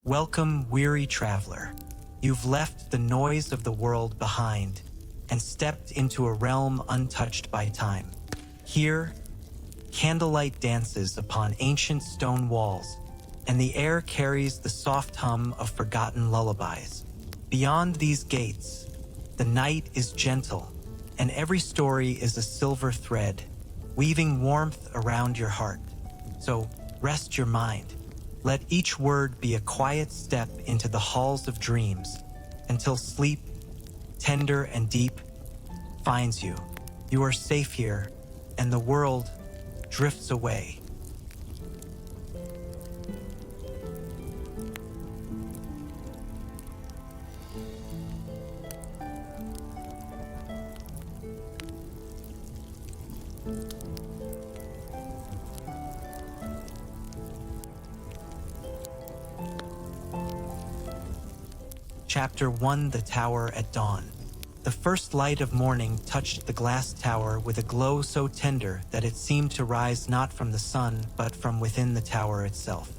Welcome, weary traveler. You've left the noise of the world behind and stepped into a realm untouched by time. Here, candlelight dances upon ancient stone walls, and the air carries the soft hum of forgotten lullabies. Beyond these gates, the night is gentle, and every story is a silver thread, weaving warmth around your heart. So rest your mind. Let each word be a quiet step into the halls of dreams until sleep, tender and deep, finds you. You are safe here, and the world drifts away. Chapter 1: The Tower at Dawn. The first light of morning touched the glass tower with a glow so tender that it seemed to rise not from the sun, but from within the tower itself.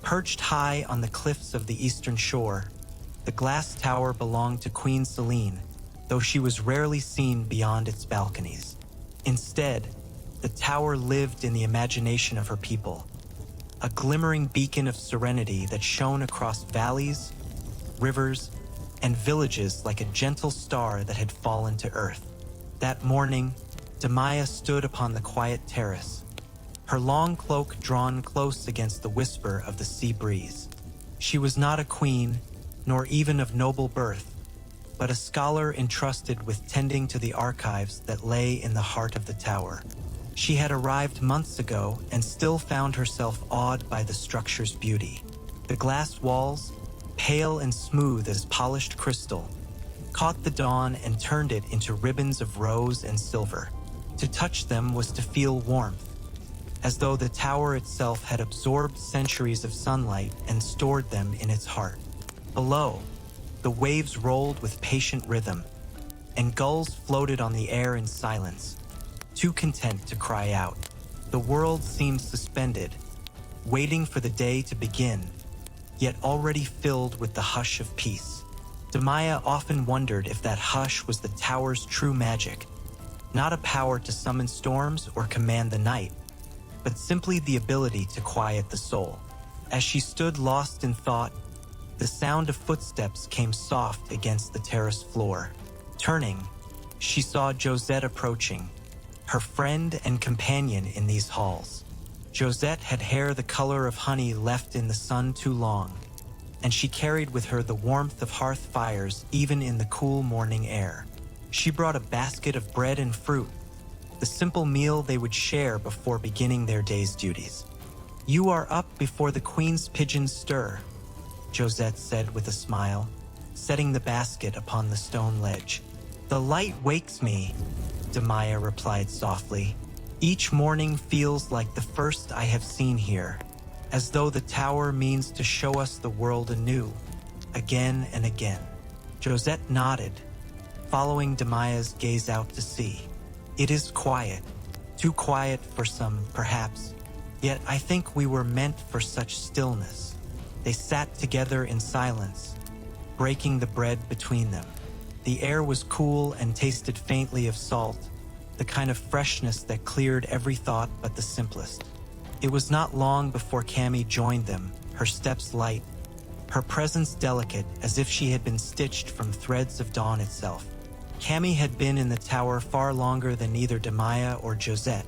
Perched high on the cliffs of the eastern shore, the glass tower belonged to Queen Selene, though she was rarely seen beyond its balconies. Instead, the tower lived in the imagination of her people, a glimmering beacon of serenity that shone across valleys, rivers, and villages like a gentle star that had fallen to earth. That morning, Demaya stood upon the quiet terrace, her long cloak drawn close against the whisper of the sea breeze. She was not a queen, nor even of noble birth, but a scholar entrusted with tending to the archives that lay in the heart of the tower. She had arrived months ago and still found herself awed by the structure's beauty. The glass walls, pale and smooth as polished crystal, caught the dawn and turned it into ribbons of rose and silver. To touch them was to feel warmth, as though the tower itself had absorbed centuries of sunlight and stored them in its heart. Below, the waves rolled with patient rhythm, and gulls floated on the air in silence, too content to cry out. The world seemed suspended, waiting for the day to begin, yet already filled with the hush of peace. Demaya often wondered if that hush was the tower's true magic, not a power to summon storms or command the night, but simply the ability to quiet the soul. As she stood lost in thought, the sound of footsteps came soft against the terrace floor. Turning, she saw Josette approaching, her friend and companion in these halls. Josette had hair the color of honey left in the sun too long, and she carried with her the warmth of hearth fires even in the cool morning air. She brought a basket of bread and fruit, the simple meal they would share before beginning their day's duties. "You are up before the queen's pigeons stir," Josette said with a smile, setting the basket upon the stone ledge. "The light wakes me," Demaya replied softly. "Each morning feels like the first I have seen here, as though the tower means to show us the world anew, again and again." Josette nodded, following Demaya's gaze out to sea. "It is quiet, too quiet for some, perhaps, yet I think we were meant for such stillness." They sat together in silence, breaking the bread between them. The air was cool and tasted faintly of salt, the kind of freshness that cleared every thought but the simplest. It was not long before Cammy joined them, her steps light, her presence delicate as if she had been stitched from threads of dawn itself. Cammy had been in the tower far longer than either Demaya or Josette.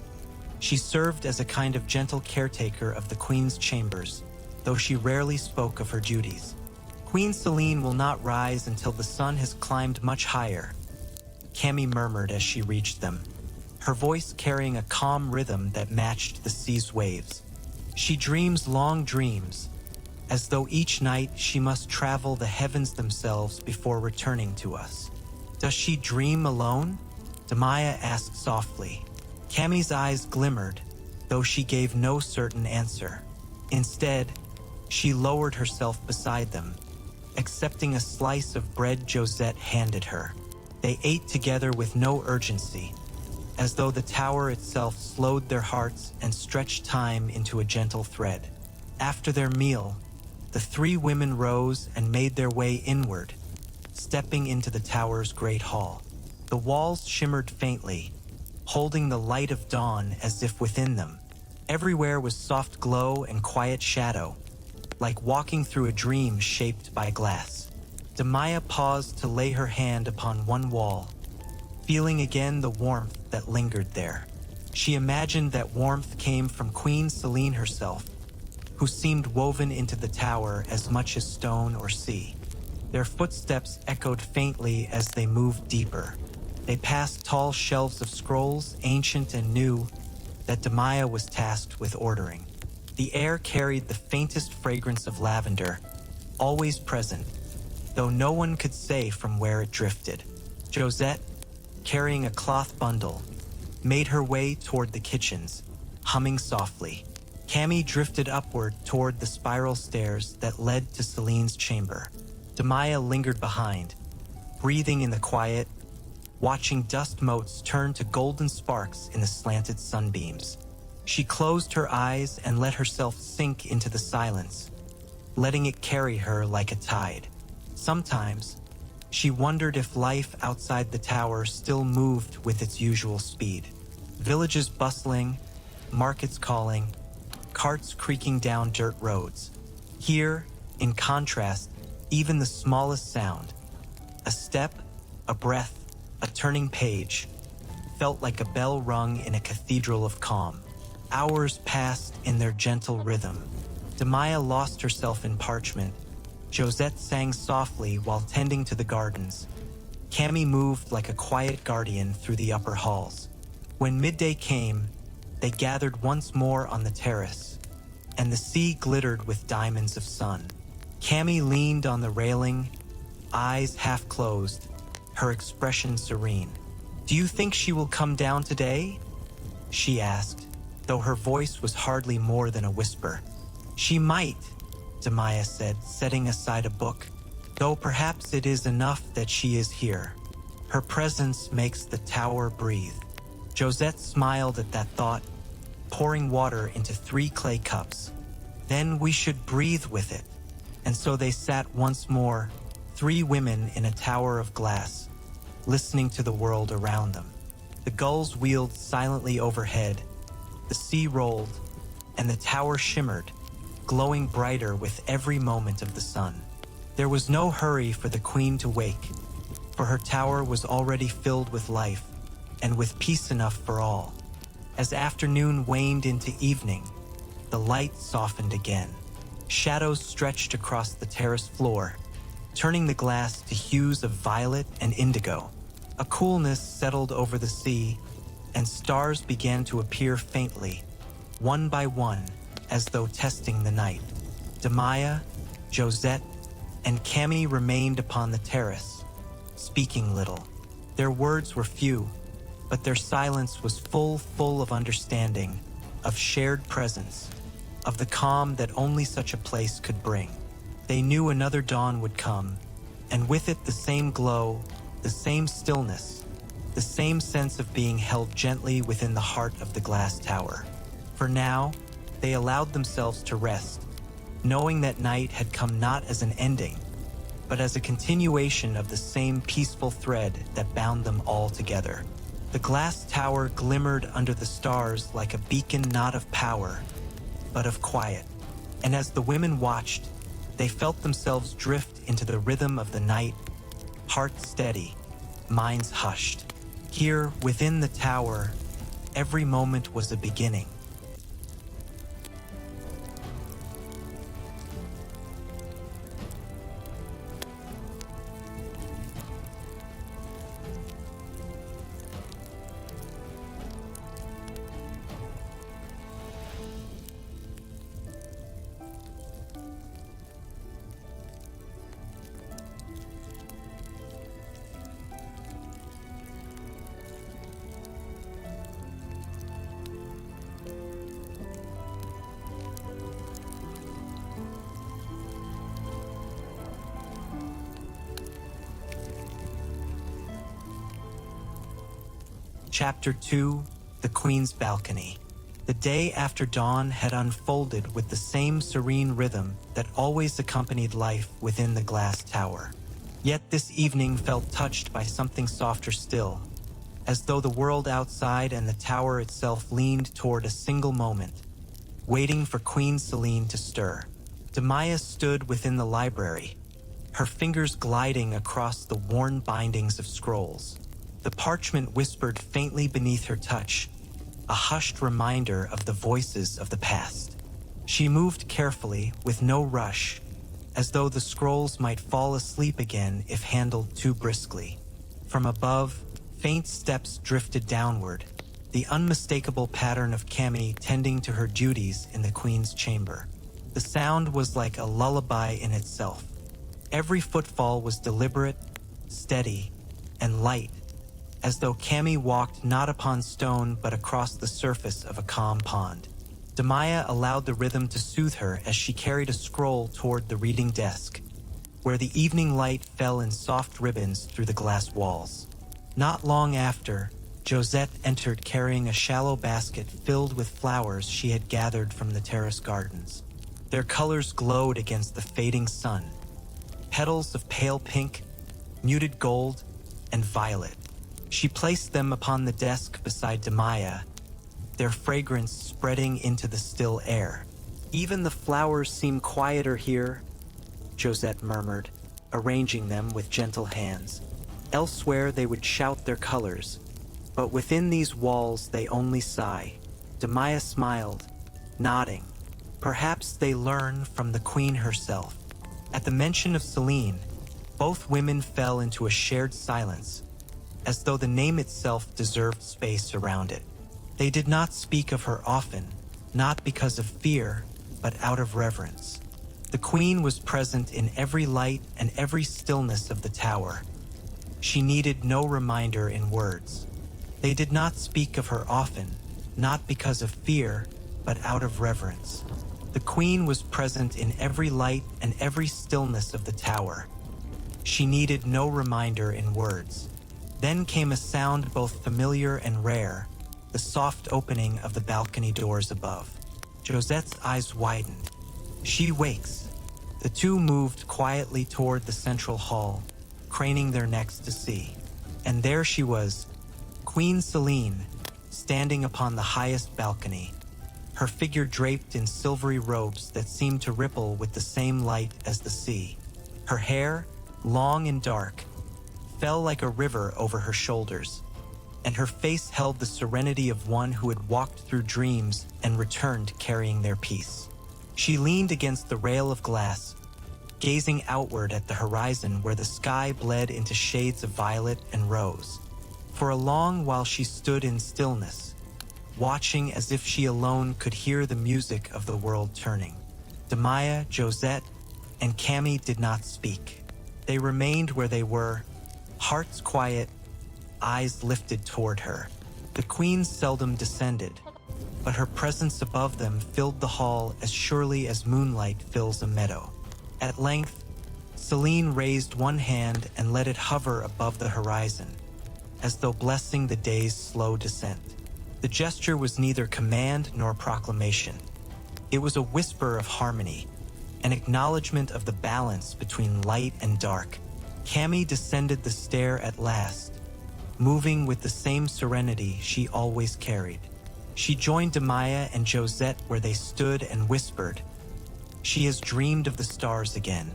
She served as a kind of gentle caretaker of the queen's chambers, though she rarely spoke of her duties. "Queen Selene will not rise until the sun has climbed much higher," Cammy murmured as she reached them, her voice carrying a calm rhythm that matched the sea's waves. "She dreams long dreams, as though each night she must travel the heavens themselves before returning to us." "Does she dream alone?" Demaya asked softly. Cammy's eyes glimmered, though she gave no certain answer. Instead, she lowered herself beside them, accepting a slice of bread Josette handed her. They ate together with no urgency, as though the tower itself slowed their hearts and stretched time into a gentle thread. After their meal, The three women rose and made their way inward, stepping into the tower's great hall. The walls shimmered faintly, holding the light of dawn as if within them. Everywhere was soft glow and quiet shadow, like walking through a dream shaped by glass. Demaya paused to lay her hand upon one wall, feeling again the warmth that lingered there. She imagined that warmth came from Queen Selene herself, who seemed woven into the tower as much as stone or sea. Their footsteps echoed faintly as they moved deeper. They passed tall shelves of scrolls, ancient and new, that Demaya was tasked with ordering. The air carried the faintest fragrance of lavender, always present, though no one could say from where it drifted. Josette, carrying a cloth bundle, made her way toward the kitchens, humming softly. Cammy drifted upward toward the spiral stairs that led to Selene's chamber. Demaya lingered behind, breathing in the quiet, watching dust motes turn to golden sparks in the slanted sunbeams. She closed her eyes and let herself sink into the silence, letting it carry her like a tide. Sometimes, she wondered if life outside the tower still moved with its usual speed. Villages bustling, markets calling, carts creaking down dirt roads. Here, in contrast, even the smallest sound, a step, a breath, a turning page, felt like a bell rung in a cathedral of calm. Hours passed in their gentle rhythm. Demaya lost herself in parchment. Josette sang softly while tending to the gardens. Cammy moved like a quiet guardian through the upper halls. When midday came, they gathered once more on the terrace, and the sea glittered with diamonds of sun. Cammy leaned on the railing, eyes half closed, her expression serene. "Do you think she will come down today?" she asked, though her voice was hardly more than a whisper. "She might," Demaya said, setting aside a book, "though perhaps it is enough that she is here. Her presence makes the tower breathe." Josette smiled at that thought, pouring water into 3 clay cups. "Then we should breathe with it." And so they sat once more, 3 women in a tower of glass, listening to the world around them. The gulls wheeled silently overhead, the sea rolled, and the tower shimmered, glowing brighter with every moment of the sun. There was no hurry for the queen to wake, for her tower was already filled with life, and with peace enough for all. As afternoon waned into evening, the light softened again. Shadows stretched across the terrace floor, turning the glass to hues of violet and indigo. A coolness settled over the sea, and stars began to appear faintly, one by one, as though testing the night. Demaya, Josette, and Cammy remained upon the terrace, speaking little. Their words were few, but their silence was full of understanding, of shared presence, of the calm that only such a place could bring. They knew another dawn would come, and with it the same glow, the same stillness, the same sense of being held gently within the heart of the glass tower. For now, they allowed themselves to rest, knowing that night had come not as an ending, but as a continuation of the same peaceful thread that bound them all together. The glass tower glimmered under the stars like a beacon not of power, but of quiet. And as the women watched, they felt themselves drift into the rhythm of the night, hearts steady, minds hushed. Here, within the tower, every moment was a beginning. Chapter 2, The Queen's Balcony. The day after dawn had unfolded with the same serene rhythm that always accompanied life within the glass tower. Yet this evening felt touched by something softer still, as though the world outside and the tower itself leaned toward a single moment, waiting for Queen Selene to stir. Demaya stood within the library, her fingers gliding across the worn bindings of scrolls. The parchment whispered faintly beneath her touch, a hushed reminder of the voices of the past. She moved carefully, with no rush, as though the scrolls might fall asleep again if handled too briskly. From above, faint steps drifted downward, the unmistakable pattern of Cami tending to her duties in the Queen's chamber. The sound was like a lullaby in itself. Every footfall was deliberate, steady, and light, as though Cami walked not upon stone but across the surface of a calm pond. Demaya allowed the rhythm to soothe her as she carried a scroll toward the reading desk, where the evening light fell in soft ribbons through the glass walls. Not long after, Josette entered carrying a shallow basket filled with flowers she had gathered from the terrace gardens. Their colors glowed against the fading sun, petals of pale pink, muted gold, and violet. She placed them upon the desk beside Demaya, their fragrance spreading into the still air. "Even the flowers seem quieter here," Josette murmured, arranging them with gentle hands. "Elsewhere they would shout their colors, but within these walls they only sigh." Demaya smiled, nodding. Perhaps they learn from the Queen herself. At the mention of Selene, both women fell into a shared silence, as though the name itself deserved space around it. They did not speak of her often, not because of fear, but out of reverence. The Queen was present in every light and every stillness of the tower. She needed no reminder in words. They did not speak of her often, not because of fear, but out of reverence. The Queen was present in every light and every stillness of the tower. She needed no reminder in words. Then came a sound both familiar and rare, the soft opening of the balcony doors above. Josette's eyes widened. She wakes. The two moved quietly toward the central hall, craning their necks to see. And there she was, Queen Selene, standing upon the highest balcony, her figure draped in silvery robes that seemed to ripple with the same light as the sea. Her hair, long and dark, fell like a river over her shoulders, and her face held the serenity of one who had walked through dreams and returned carrying their peace. She leaned against the rail of glass, gazing outward at the horizon where the sky bled into shades of violet and rose. For a long while she stood in stillness, watching as if she alone could hear the music of the world turning. Demaya, Josette, and Cami did not speak. They remained where they were, hearts quiet, eyes lifted toward her. The Queen seldom descended, but her presence above them filled the hall as surely as moonlight fills a meadow. At length, Selene raised one hand and let it hover above the horizon, as though blessing the day's slow descent. The gesture was neither command nor proclamation. It was a whisper of harmony, an acknowledgement of the balance between light and dark. Cami descended the stair at last, moving with the same serenity she always carried. She joined Demaya and Josette where they stood and whispered, "She has dreamed of the stars again.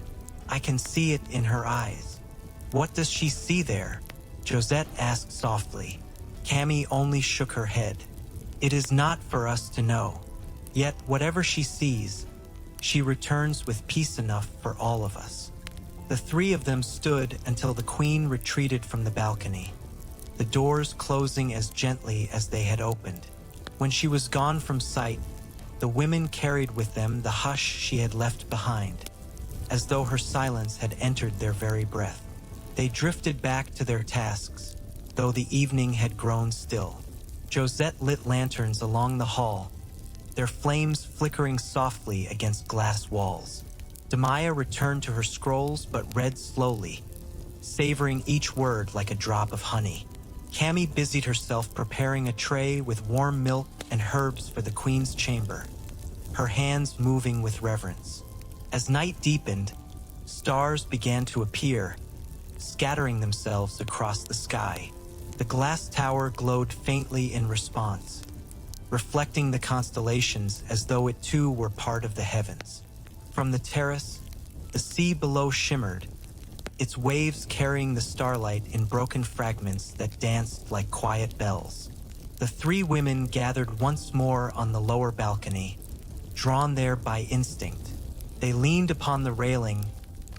I can see it in her eyes." "What does she see there?" Josette asked softly. Cami only shook her head. "It is not for us to know. Yet whatever she sees, she returns with peace enough for all of us." The three of them stood until the Queen retreated from the balcony, the doors closing as gently as they had opened. When she was gone from sight, the women carried with them the hush she had left behind, as though her silence had entered their very breath. They drifted back to their tasks, though the evening had grown still. Josette lit lanterns along the hall, their flames flickering softly against glass walls. Demaya returned to her scrolls but read slowly, savoring each word like a drop of honey. Cammy busied herself preparing a tray with warm milk and herbs for the queen's chamber, her hands moving with reverence. As night deepened, stars began to appear, scattering themselves across the sky. The glass tower glowed faintly in response, reflecting the constellations as though it too were part of the heavens. From the terrace, the sea below shimmered, its waves carrying the starlight in broken fragments that danced like quiet bells. The three women gathered once more on the lower balcony, drawn there by instinct. They leaned upon the railing,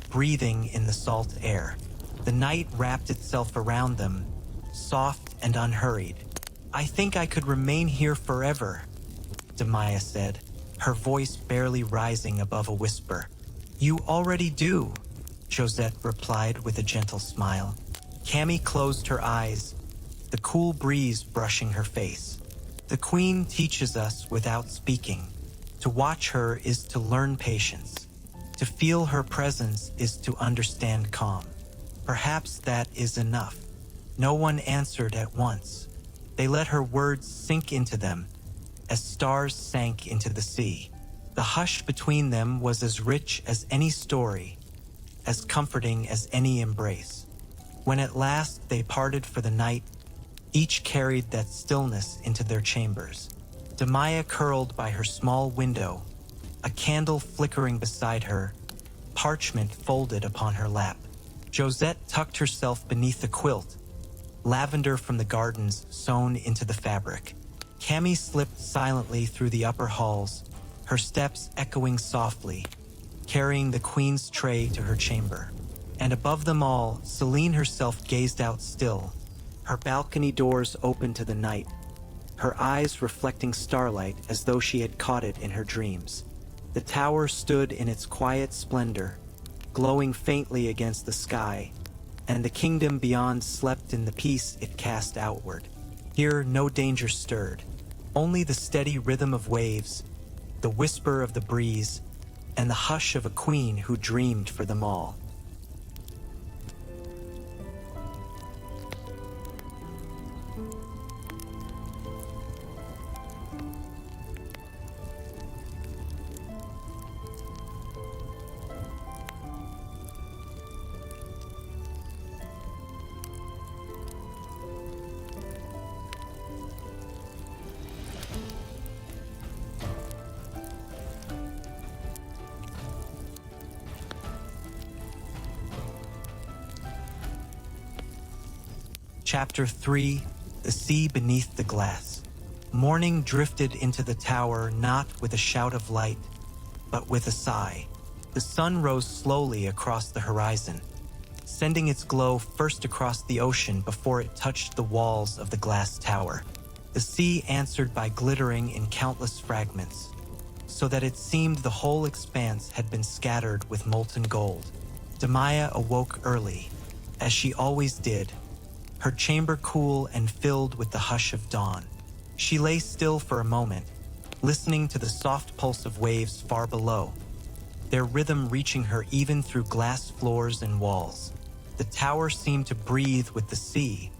breathing in the salt air. The night wrapped itself around them, soft and unhurried. "I think I could remain here forever," Demaya said, her voice barely rising above a whisper. "You already do," Josette replied with a gentle smile. Cammy closed her eyes, the cool breeze brushing her face. "The queen teaches us without speaking. To watch her is to learn patience. To feel her presence is to understand calm. Perhaps that is enough." No one answered at once. They let her words sink into them, as stars sank into the sea. The hush between them was as rich as any story, as comforting as any embrace. When at last they parted for the night, each carried that stillness into their chambers. Demaya curled by her small window, a candle flickering beside her, parchment folded upon her lap. Josette tucked herself beneath the quilt, lavender from the gardens sewn into the fabric. Cammy slipped silently through the upper halls, her steps echoing softly, carrying the queen's tray to her chamber. And above them all, Selene herself gazed out still, her balcony doors open to the night, her eyes reflecting starlight as though she had caught it in her dreams. The tower stood in its quiet splendor, glowing faintly against the sky, and the kingdom beyond slept in the peace it cast outward. Here no danger stirred, only the steady rhythm of waves, the whisper of the breeze, and the hush of a queen who dreamed for them all. Chapter 3: The Sea Beneath the Glass. Morning drifted into the tower not with a shout of light, but with a sigh. The sun rose slowly across the horizon, sending its glow first across the ocean before it touched the walls of the glass tower. The sea answered by glittering in countless fragments, so that it seemed the whole expanse had been scattered with molten gold. Demaya awoke early, as she always did, her chamber cool and filled with the hush of dawn. She lay still for a moment, listening to the soft pulse of waves far below, their rhythm reaching her even through glass floors and walls. The tower seemed to breathe with the sea,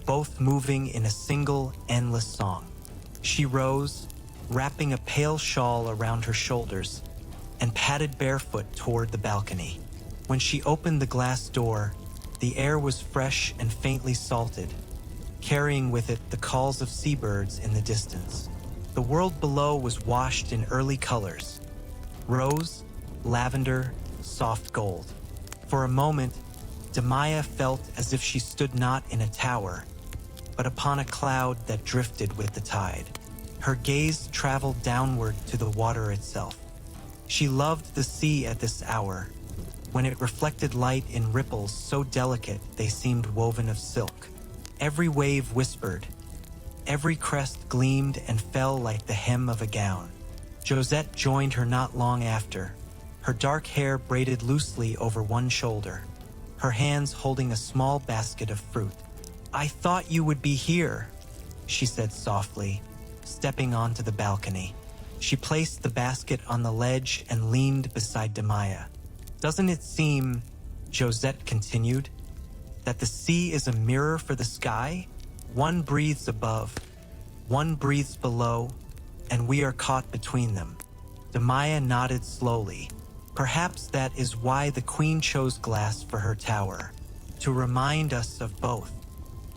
both moving in a single, endless song. She rose, wrapping a pale shawl around her shoulders, and padded barefoot toward the balcony. When she opened the glass door, the air was fresh and faintly salted, carrying with it the calls of seabirds in the distance. The world below was washed in early colors: rose, lavender, soft gold. For a moment, Demaya felt as if she stood not in a tower, but upon a cloud that drifted with the tide. Her gaze traveled downward to the water itself. She loved the sea at this hour, when it reflected light in ripples so delicate they seemed woven of silk. Every wave whispered, every crest gleamed and fell like the hem of a gown. Josette joined her not long after, her dark hair braided loosely over one shoulder, her hands holding a small basket of fruit. "I thought you would be here," she said softly, stepping onto the balcony. She placed the basket on the ledge and leaned beside Demaya. "Doesn't it seem," Josette continued, "that the sea is a mirror for the sky? One breathes above, one breathes below, and we are caught between them. Demaya nodded slowly. Perhaps that is why the queen chose glass for her tower, to remind us of both.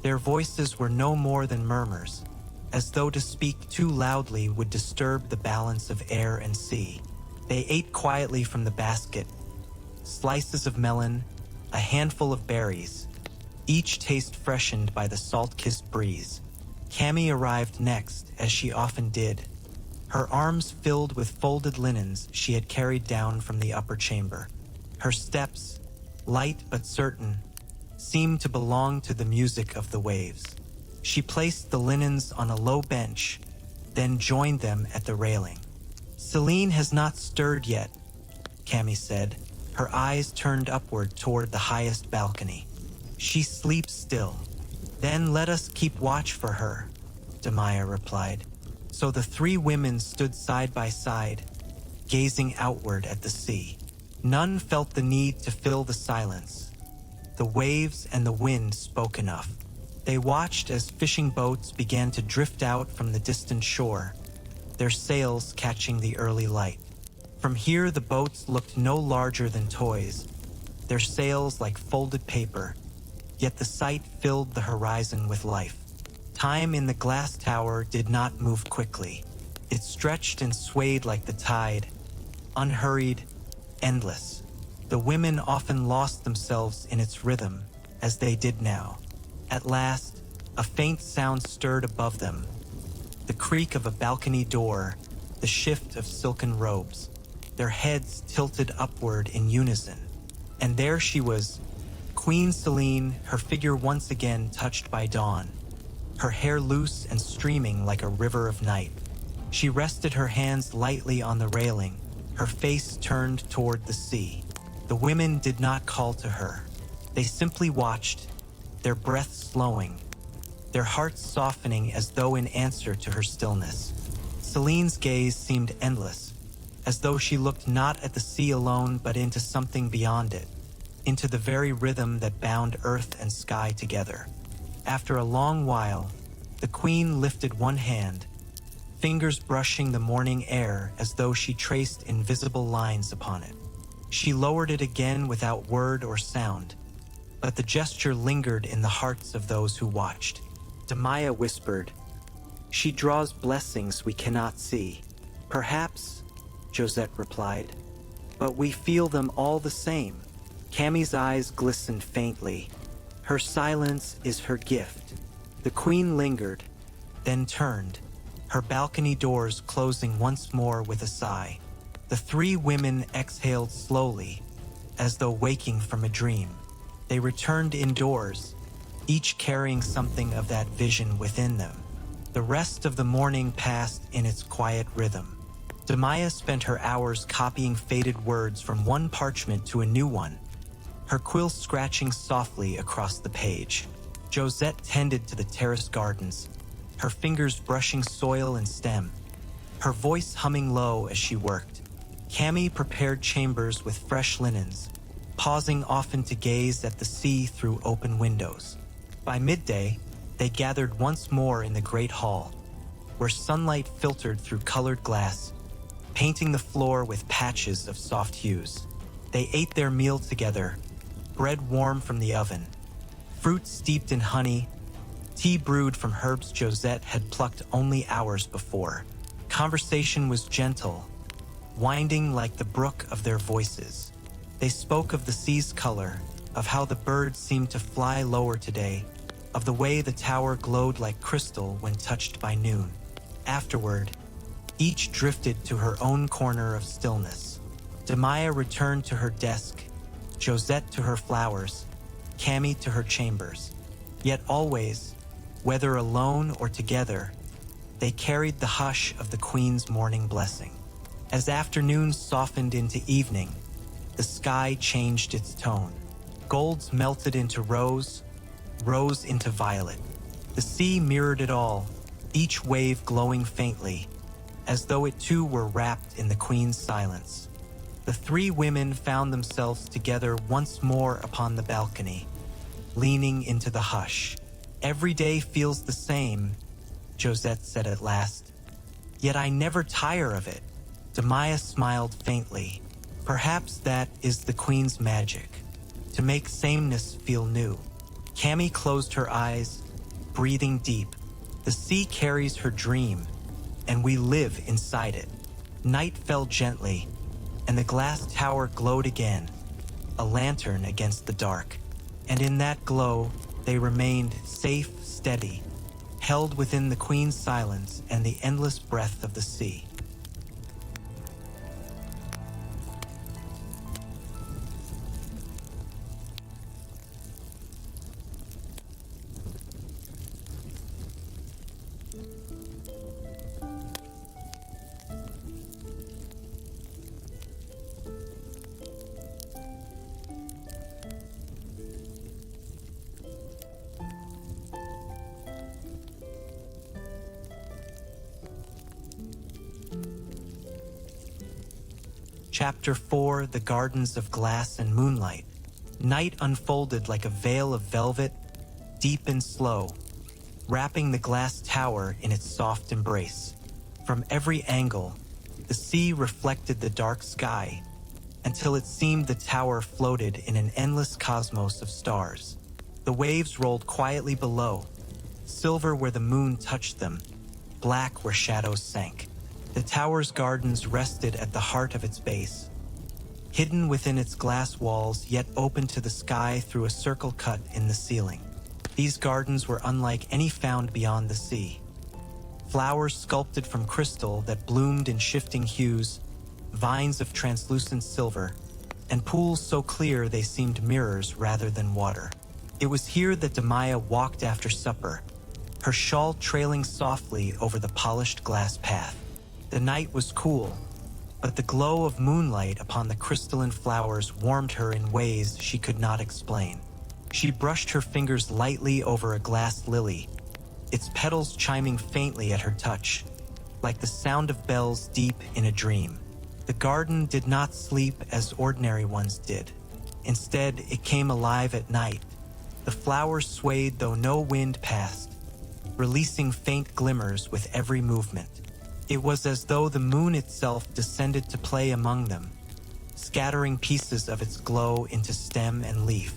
Their voices were no more than murmurs, as though to speak too loudly would disturb the balance of air and sea. They ate quietly from the basket, slices of melon, a handful of berries, each taste freshened by the salt-kissed breeze. Cammy arrived next, as she often did, her arms filled with folded linens she had carried down from the upper chamber. Her steps, light but certain, seemed to belong to the music of the waves. She placed the linens on a low bench, then joined them at the railing. "Selene has not stirred yet," Cammy said, her eyes turned upward toward the highest balcony. "She sleeps still." "Then let us keep watch for her," Demaya replied. So the three women stood side by side, gazing outward at the sea. None felt the need to fill the silence. The waves and the wind spoke enough. They watched as fishing boats began to drift out from the distant shore, their sails catching the early light. From here, the boats looked no larger than toys, their sails like folded paper, yet the sight filled the horizon with life. Time in the glass tower did not move quickly. It stretched and swayed like the tide, unhurried, endless. The women often lost themselves in its rhythm, as they did now. At last, a faint sound stirred above them, the creak of a balcony door, the shift of silken robes. Their heads tilted upward in unison. And there she was, Queen Selene, her figure once again touched by dawn, her hair loose and streaming like a river of night. She rested her hands lightly on the railing, her face turned toward the sea. The women did not call to her. They simply watched, their breath slowing, their hearts softening as though in answer to her stillness. Selene's gaze seemed endless, as though she looked not at the sea alone but into something beyond it, into the very rhythm that bound earth and sky together. After a long while, the queen lifted one hand, fingers brushing the morning air as though she traced invisible lines upon it. She lowered it again without word or sound, but the gesture lingered in the hearts of those who watched. Demaya whispered, "She draws blessings we cannot see." "Perhaps," Josette replied, "but we feel them all the same." Cammy's eyes glistened faintly. Her silence is her gift. The queen lingered, then turned, her balcony doors closing once more with a sigh. The three women exhaled slowly, as though waking from a dream. They returned indoors, each carrying something of that vision within them. The rest of the morning passed in its quiet rhythm. Demaya spent her hours copying faded words from one parchment to a new one, her quill scratching softly across the page. Josette tended to the terrace gardens, her fingers brushing soil and stem, her voice humming low as she worked. Cammy prepared chambers with fresh linens, pausing often to gaze at the sea through open windows. By midday, they gathered once more in the great hall, where sunlight filtered through colored glass, painting the floor with patches of soft hues. They ate their meal together, bread warm from the oven, fruit steeped in honey, tea brewed from herbs Josette had plucked only hours before. Conversation was gentle, winding like the brook of their voices. They spoke of the sea's color, of how the birds seemed to fly lower today, of the way the tower glowed like crystal when touched by noon. Afterward, each drifted to her own corner of stillness. Demaya returned to her desk, Josette to her flowers, Cammy to her chambers. Yet always, whether alone or together, they carried the hush of the queen's morning blessing. As afternoon softened into evening, the sky changed its tone. Golds melted into rose, rose into violet. The sea mirrored it all, each wave glowing faintly, as though it too were wrapped in the queen's silence. The three women found themselves together once more upon the balcony, leaning into the hush. Every day feels the same, Josette said at last. Yet I never tire of it. Demaya smiled faintly. Perhaps that is the Queen's magic, to make sameness feel new. Cammy closed her eyes, breathing deep. The sea carries her dream, and we live inside it. Night fell gently, and the glass tower glowed again, a lantern against the dark. And in that glow, they remained safe, steady, held within the Queen's silence and the endless breath of the sea. Chapter 4, The Gardens of Glass and Moonlight. Night unfolded like a veil of velvet, deep and slow, wrapping the glass tower in its soft embrace. From every angle, the sea reflected the dark sky, until it seemed the tower floated in an endless cosmos of stars. The waves rolled quietly below, silver where the moon touched them, black where shadows sank. The tower's gardens rested at the heart of its base, hidden within its glass walls yet open to the sky through a circle cut in the ceiling. These gardens were unlike any found beyond the sea. Flowers sculpted from crystal that bloomed in shifting hues, vines of translucent silver, and pools so clear they seemed mirrors rather than water. It was here that Demaya walked after supper, her shawl trailing softly over the polished glass path. The night was cool, but the glow of moonlight upon the crystalline flowers warmed her in ways she could not explain. She brushed her fingers lightly over a glass lily, its petals chiming faintly at her touch, like the sound of bells deep in a dream. The garden did not sleep as ordinary ones did. Instead, it came alive at night. The flowers swayed though no wind passed, releasing faint glimmers with every movement. It was as though the moon itself descended to play among them, scattering pieces of its glow into stem and leaf.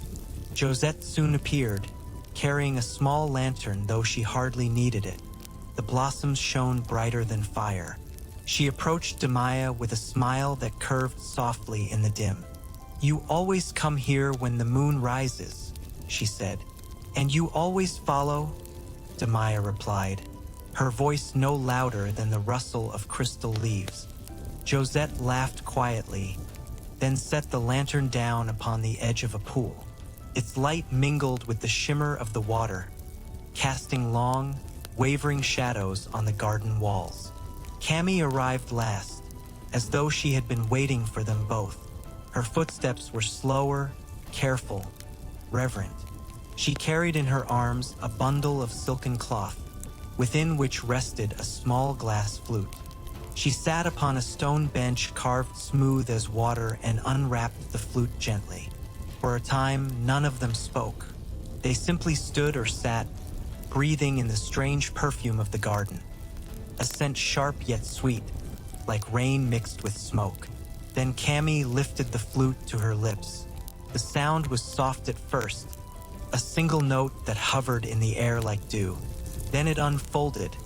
Josette soon appeared, carrying a small lantern though she hardly needed it. The blossoms shone brighter than fire. She approached Demaya with a smile that curved softly in the dim. "You always come here when the moon rises," she said. "And you always follow?" Demaya replied, her voice no louder than the rustle of crystal leaves. Josette laughed quietly, then set the lantern down upon the edge of a pool. Its light mingled with the shimmer of the water, casting long, wavering shadows on the garden walls. Cammy arrived last, as though she had been waiting for them both. Her footsteps were slower, careful, reverent. She carried in her arms a bundle of silken cloth, within which rested a small glass flute. She sat upon a stone bench carved smooth as water and unwrapped the flute gently. For a time, none of them spoke. They simply stood or sat, breathing in the strange perfume of the garden, a scent sharp yet sweet, like rain mixed with smoke. Then Cammy lifted the flute to her lips. The sound was soft at first, a single note that hovered in the air like dew. Then it unfolded,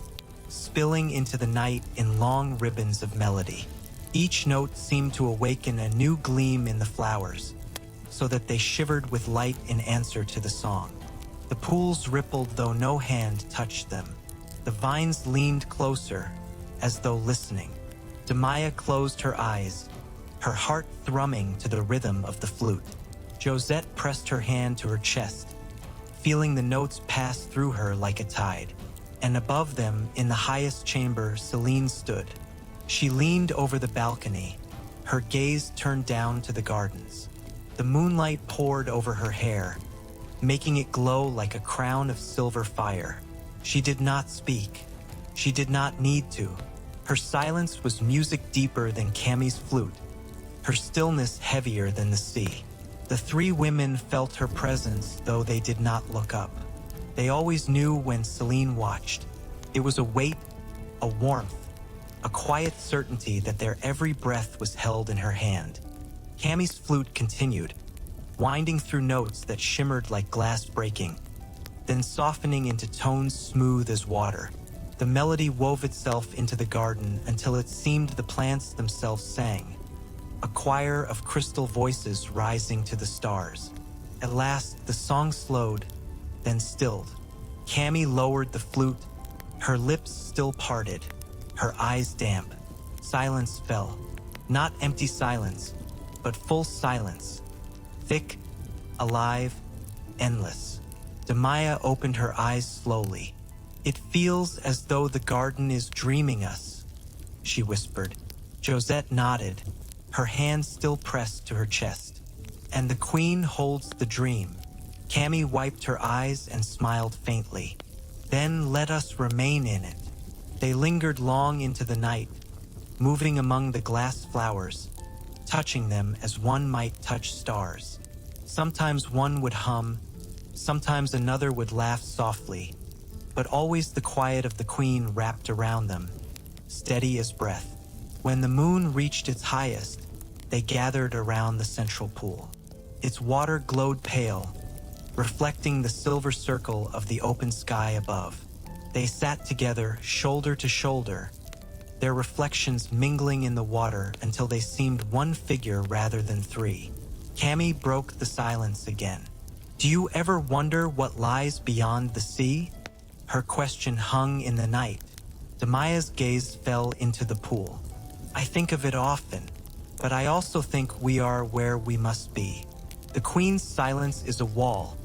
spilling into the night in long ribbons of melody. Each note seemed to awaken a new gleam in the flowers, so that they shivered with light in answer to the song. The pools rippled though no hand touched them. The vines leaned closer, as though listening. Demaya closed her eyes, her heart thrumming to the rhythm of the flute. Josette pressed her hand to her chest, feeling the notes pass through her like a tide. And above them, in the highest chamber, Selene stood. She leaned over the balcony, her gaze turned down to the gardens. The moonlight poured over her hair, making it glow like a crown of silver fire. She did not speak. She did not need to. Her silence was music deeper than Cammy's flute, her stillness heavier than the sea. The three women felt her presence, though they did not look up. They always knew when Selene watched. It was a weight, a warmth, a quiet certainty that their every breath was held in her hand. Cammie's flute continued, winding through notes that shimmered like glass breaking, then softening into tones smooth as water. The melody wove itself into the garden until it seemed the plants themselves sang, a choir of crystal voices rising to the stars. At last, the song slowed, then stilled. Cammie lowered the flute, her lips still parted, her eyes damp. Silence fell. Not empty silence, but full silence. Thick, alive, endless. Demaya opened her eyes slowly. "It feels as though the garden is dreaming us," she whispered. Josette nodded, her hand still pressed to her chest. "And the queen holds the dream." Cammie wiped her eyes and smiled faintly. "Then let us remain in it." They lingered long into the night, moving among the glass flowers, touching them as one might touch stars. Sometimes one would hum, sometimes another would laugh softly, but always the quiet of the queen wrapped around them, steady as breath. When the moon reached its highest, they gathered around the central pool. Its water glowed pale, reflecting the silver circle of the open sky above. They sat together, shoulder to shoulder, their reflections mingling in the water until they seemed one figure rather than three. Cammie broke the silence again. "Do you ever wonder what lies beyond the sea?" Her question hung in the night. Demaya's gaze fell into the pool. "I think of it often, but I also think we are where we must be. The queen's silence is a wall,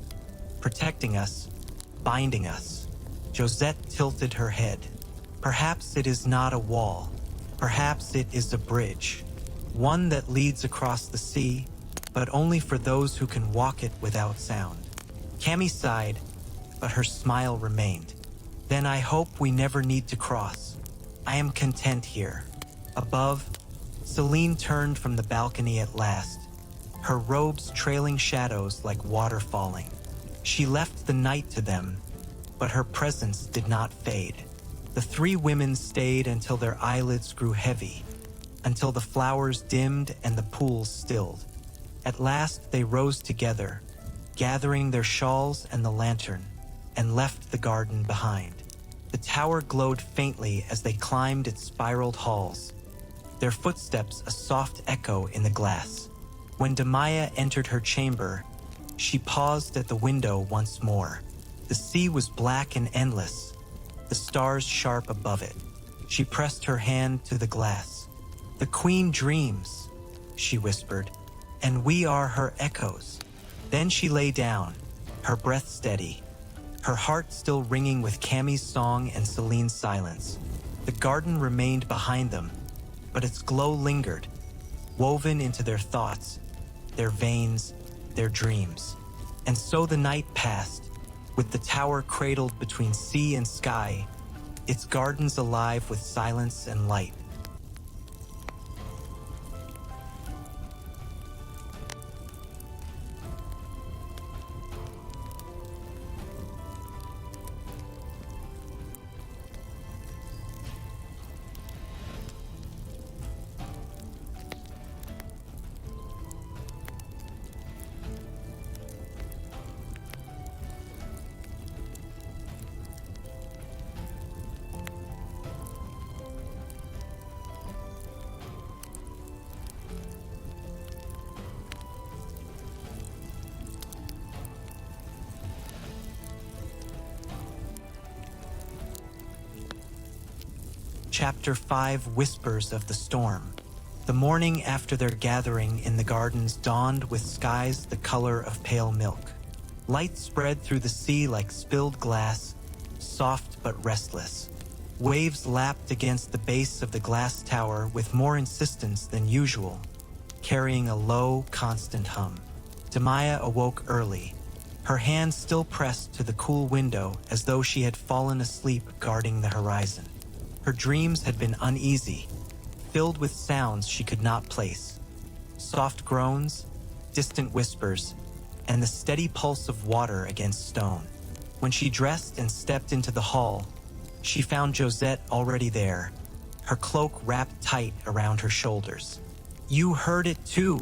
protecting us, binding us." Josette tilted her head. "Perhaps it is not a wall. Perhaps it is a bridge. One that leads across the sea, but only for those who can walk it without sound." Cammie sighed, but her smile remained. "Then I hope we never need to cross. I am content here." Above, Selene turned from the balcony at last, her robes trailing shadows like water falling. She left the night to them, but her presence did not fade. The three women stayed until their eyelids grew heavy, until the flowers dimmed and the pools stilled. At last they rose together, gathering their shawls and the lantern, and left the garden behind. The tower glowed faintly as they climbed its spiraled halls, their footsteps a soft echo in the glass. When Demaya entered her chamber, she paused at the window once more. The sea was black and endless, the stars sharp above it. She pressed her hand to the glass. "The queen dreams," she whispered, "and we are her echoes." Then she lay down, her breath steady, her heart still ringing with Cammie's song and Selene's silence. The garden remained behind them, but its glow lingered, woven into their thoughts, their veins, their dreams. And so the night passed, with the tower cradled between sea and sky, its gardens alive with silence and light. Chapter 5: Whispers of the Storm. The morning after their gathering in the gardens dawned with skies the color of pale milk. Light spread through the sea like spilled glass, soft but restless. Waves lapped against the base of the glass tower with more insistence than usual, carrying a low, constant hum. Demaya awoke early, her hand still pressed to the cool window as though she had fallen asleep guarding the horizon. Her dreams had been uneasy, filled with sounds she could not place. Soft groans, distant whispers, and the steady pulse of water against stone. When she dressed and stepped into the hall, she found Josette already there, her cloak wrapped tight around her shoulders. "You heard it too,"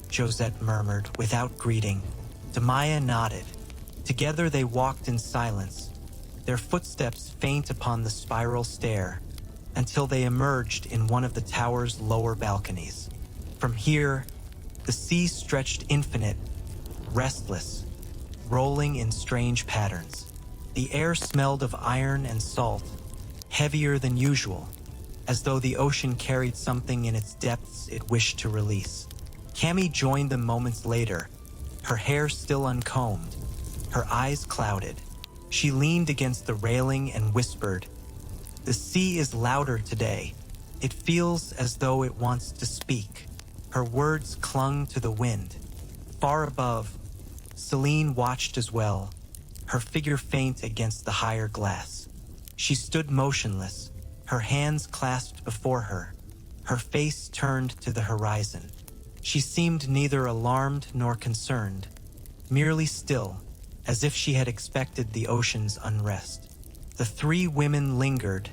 Josette murmured without greeting. Demaya nodded. Together they walked in silence, their footsteps faint upon the spiral stair, until they emerged in one of the tower's lower balconies. From here, the sea stretched infinite, restless, rolling in strange patterns. The air smelled of iron and salt, heavier than usual, as though the ocean carried something in its depths it wished to release. Cammy joined them moments later, her hair still uncombed, her eyes clouded. She leaned against the railing and whispered, "The sea is louder today. It feels as though it wants to speak." Her words clung to the wind. Far above, Selene watched as well, her figure faint against the higher glass. She stood motionless, her hands clasped before her, her face turned to the horizon. She seemed neither alarmed nor concerned, merely still, as if she had expected the ocean's unrest. The three women lingered,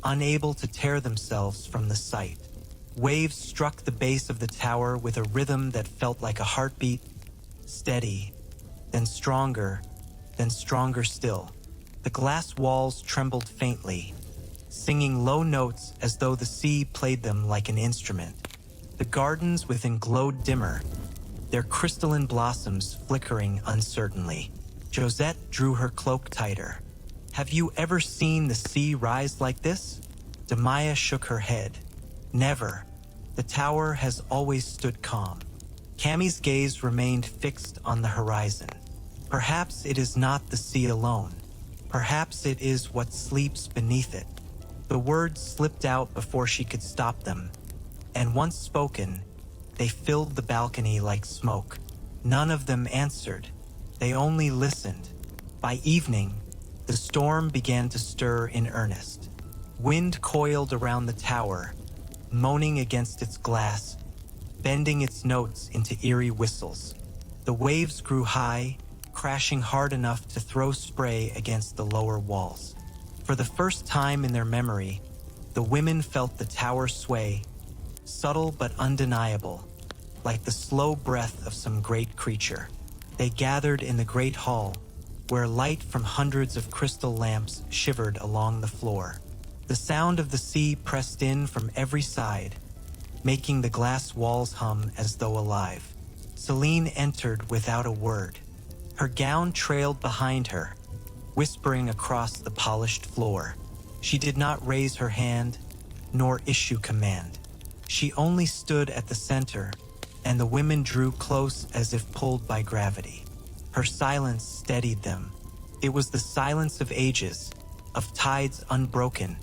unable to tear themselves from the sight. Waves struck the base of the tower with a rhythm that felt like a heartbeat, steady, then stronger still. The glass walls trembled faintly, singing low notes as though the sea played them like an instrument. The gardens within glowed dimmer, their crystalline blossoms flickering uncertainly. Josette drew her cloak tighter. "Have you ever seen the sea rise like this?" Demaya shook her head. "Never. The tower has always stood calm." Cammy's gaze remained fixed on the horizon. Perhaps it is not the sea alone. Perhaps it is what sleeps beneath it. The words slipped out before she could stop them, and once spoken, they filled the balcony like smoke. None of them answered. They only listened. By evening, the storm began to stir in earnest. Wind coiled around the tower, moaning against its glass, bending its notes into eerie whistles. The waves grew high, crashing hard enough to throw spray against the lower walls. For the first time in their memory, the women felt the tower sway, subtle but undeniable, like the slow breath of some great creature. They gathered in the great hall, where light from hundreds of crystal lamps shivered along the floor. The sound of the sea pressed in from every side, making the glass walls hum as though alive. Selene entered without a word. Her gown trailed behind her, whispering across the polished floor. She did not raise her hand, nor issue command. She only stood at the center, and the women drew close as if pulled by gravity. Her silence steadied them. It was the silence of ages, of tides unbroken,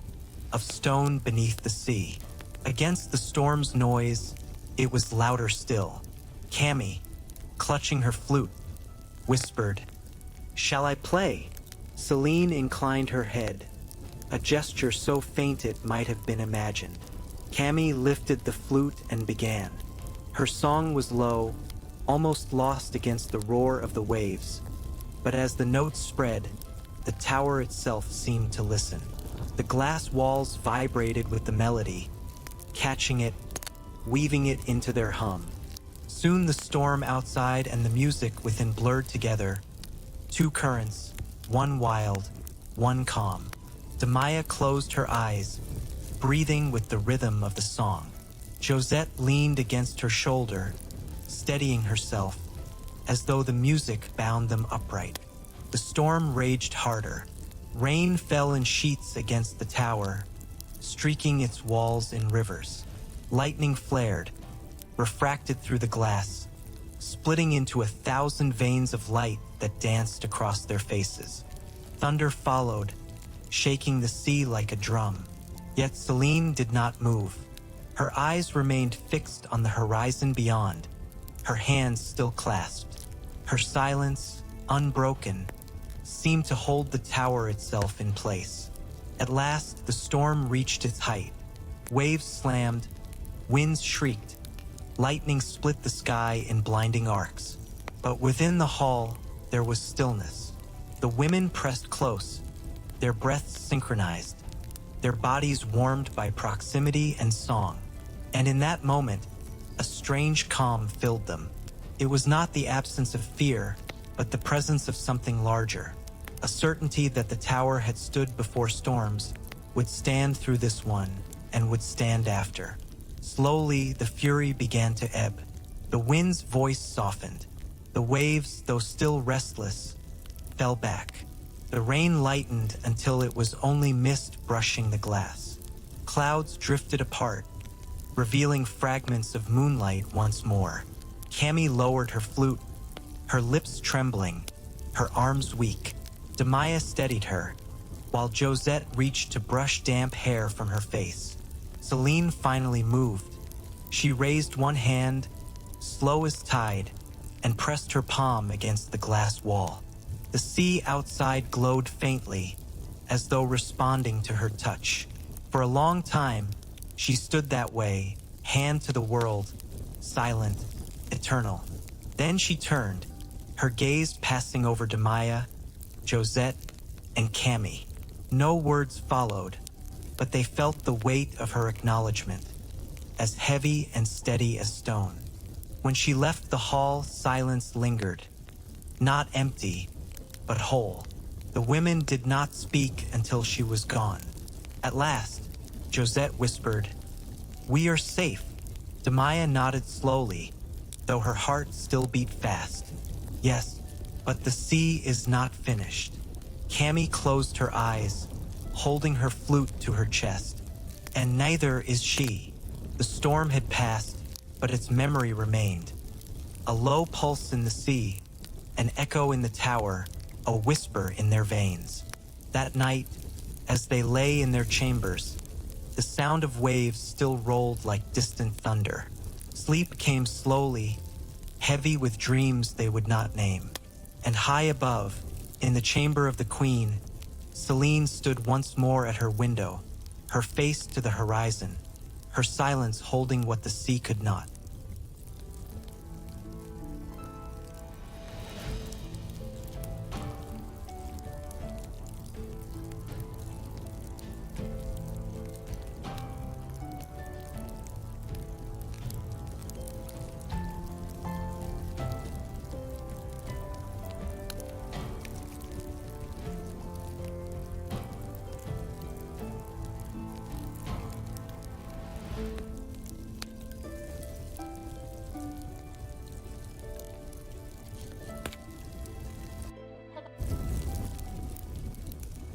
of stone beneath the sea. Against the storm's noise, it was louder still. Cammy, clutching her flute, whispered, "Shall I play?" Selene inclined her head, a gesture so faint it might have been imagined. Cammy lifted the flute and began. Her song was low, almost lost against the roar of the waves, but as the notes spread, the tower itself seemed to listen. The glass walls vibrated with the melody, catching it, weaving it into their hum. Soon the storm outside and the music within blurred together, two currents, one wild, one calm. Demaya closed her eyes, breathing with the rhythm of the song. Josette leaned against her shoulder, steadying herself, as though the music bound them upright. The storm raged harder. Rain fell in sheets against the tower, streaking its walls in rivers. Lightning flared, refracted through the glass, splitting into 1,000 veins of light that danced across their faces. Thunder followed, shaking the sea like a drum. Yet Selene did not move. Her eyes remained fixed on the horizon beyond, her hands still clasped. Her silence, unbroken, seemed to hold the tower itself in place. At last, the storm reached its height. Waves slammed, winds shrieked, lightning split the sky in blinding arcs. But within the hall, there was stillness. The women pressed close, their breaths synchronized, their bodies warmed by proximity and song. And in that moment, a strange calm filled them. It was not the absence of fear, but the presence of something larger. A certainty that the tower had stood before storms, would stand through this one, and would stand after. Slowly, the fury began to ebb. The wind's voice softened. The waves, though still restless, fell back. The rain lightened until it was only mist brushing the glass. Clouds drifted apart, revealing fragments of moonlight once more. Cammy lowered her flute, her lips trembling, her arms weak. Demaya steadied her, while Josette reached to brush damp hair from her face. Selene finally moved. She raised one hand, slow as tide, and pressed her palm against the glass wall. The sea outside glowed faintly, as though responding to her touch. For a long time, she stood that way, hand to the world, silent, eternal. Then she turned, her gaze passing over Demaya, Josette, and Cammy. No words followed, but they felt the weight of her acknowledgement, as heavy and steady as stone. When she left the hall, silence lingered, not empty, but whole. The women did not speak until she was gone. At last, Josette whispered, "We are safe." Demaya nodded slowly, though her heart still beat fast. "Yes, but the sea is not finished." Cammy closed her eyes, holding her flute to her chest. And neither is she. The storm had passed, but its memory remained. A low pulse in the sea, an echo in the tower, a whisper in their veins. That night, as they lay in their chambers, the sound of waves still rolled like distant thunder. Sleep came slowly, heavy with dreams they would not name. And high above, in the chamber of the queen, Selene stood once more at her window, her face to the horizon, her silence holding what the sea could not.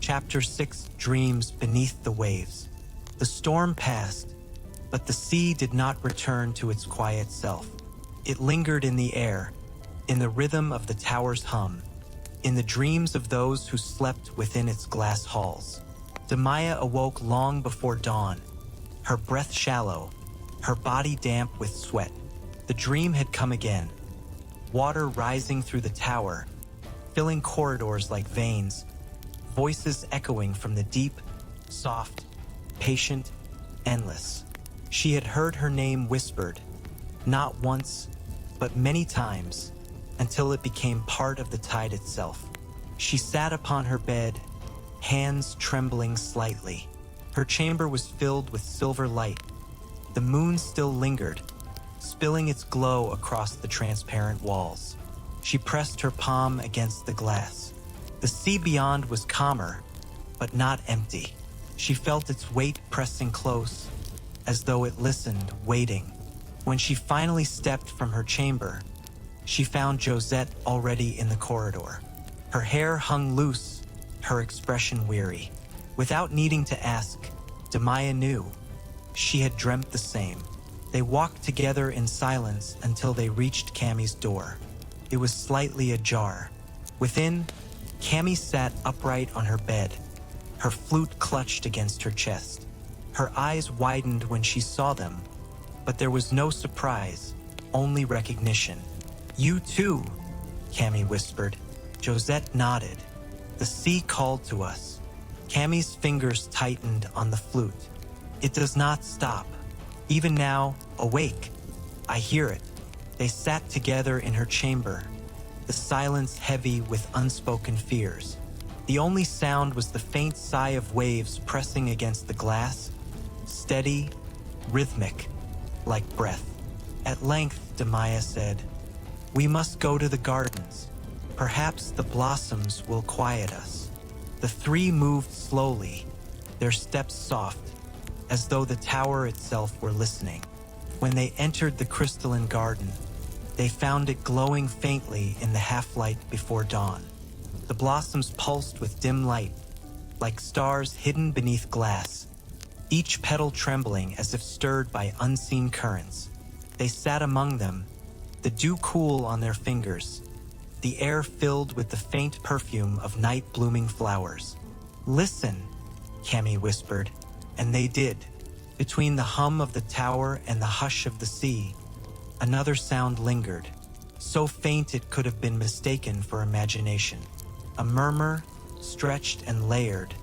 Chapter 6: Dreams Beneath the Waves. The storm passed, but the sea did not return to its quiet self. It lingered in the air, in the rhythm of the tower's hum, in the dreams of those who slept within its glass halls. Demaya awoke long before dawn, her breath shallow, her body damp with sweat. The dream had come again, water rising through the tower, filling corridors like veins, voices echoing from the deep, soft, patient, endless. She had heard her name whispered, not once, but many times, until it became part of the tide itself. She sat upon her bed, hands trembling slightly. Her chamber was filled with silver light. The moon still lingered, spilling its glow across the transparent walls. She pressed her palm against the glass. The sea beyond was calmer, but not empty. She felt its weight pressing close, as though it listened, waiting. When she finally stepped from her chamber, she found Josette already in the corridor. Her hair hung loose, her expression weary. Without needing to ask, Demaya knew. She had dreamt the same. They walked together in silence until they reached Cammy's door. It was slightly ajar. Within, Cammy sat upright on her bed, her flute clutched against her chest. Her eyes widened when she saw them, but there was no surprise, only recognition. "You too," Cammy whispered. Josette nodded. "The sea called to us." Cammy's fingers tightened on the flute. "It does not stop. Even now, awake, I hear it." They sat together in her chamber, the silence heavy with unspoken fears. The only sound was the faint sigh of waves pressing against the glass, steady, rhythmic, like breath. At length, Demaya said, "We must go to the gardens. Perhaps the blossoms will quiet us." The three moved slowly, their steps soft, as though the tower itself were listening. When they entered the crystalline garden, they found it glowing faintly in the half-light before dawn. The blossoms pulsed with dim light, like stars hidden beneath glass, each petal trembling as if stirred by unseen currents. They sat among them, the dew cool on their fingers, the air filled with the faint perfume of night-blooming flowers. "Listen," Cami whispered, and they did. Between the hum of the tower and the hush of the sea, another sound lingered, so faint it could have been mistaken for imagination. A murmur, stretched and layered,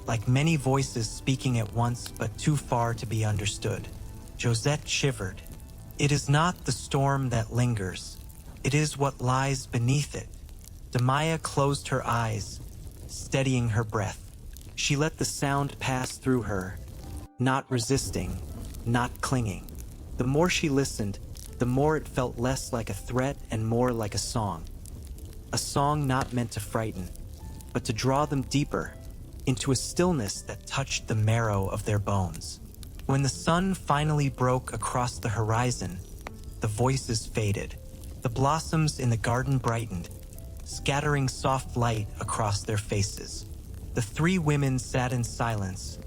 like many voices speaking at once but too far to be understood. Josette shivered. "It is not the storm that lingers. It is what lies beneath it." Demaya closed her eyes, steadying her breath. She let the sound pass through her, not resisting, not clinging. The more she listened, the more it felt less like a threat and more like a song. A song not meant to frighten, but to draw them deeper, into a stillness that touched the marrow of their bones. When the sun finally broke across the horizon, the voices faded. The blossoms in the garden brightened, scattering soft light across their faces. The three women sat in silence,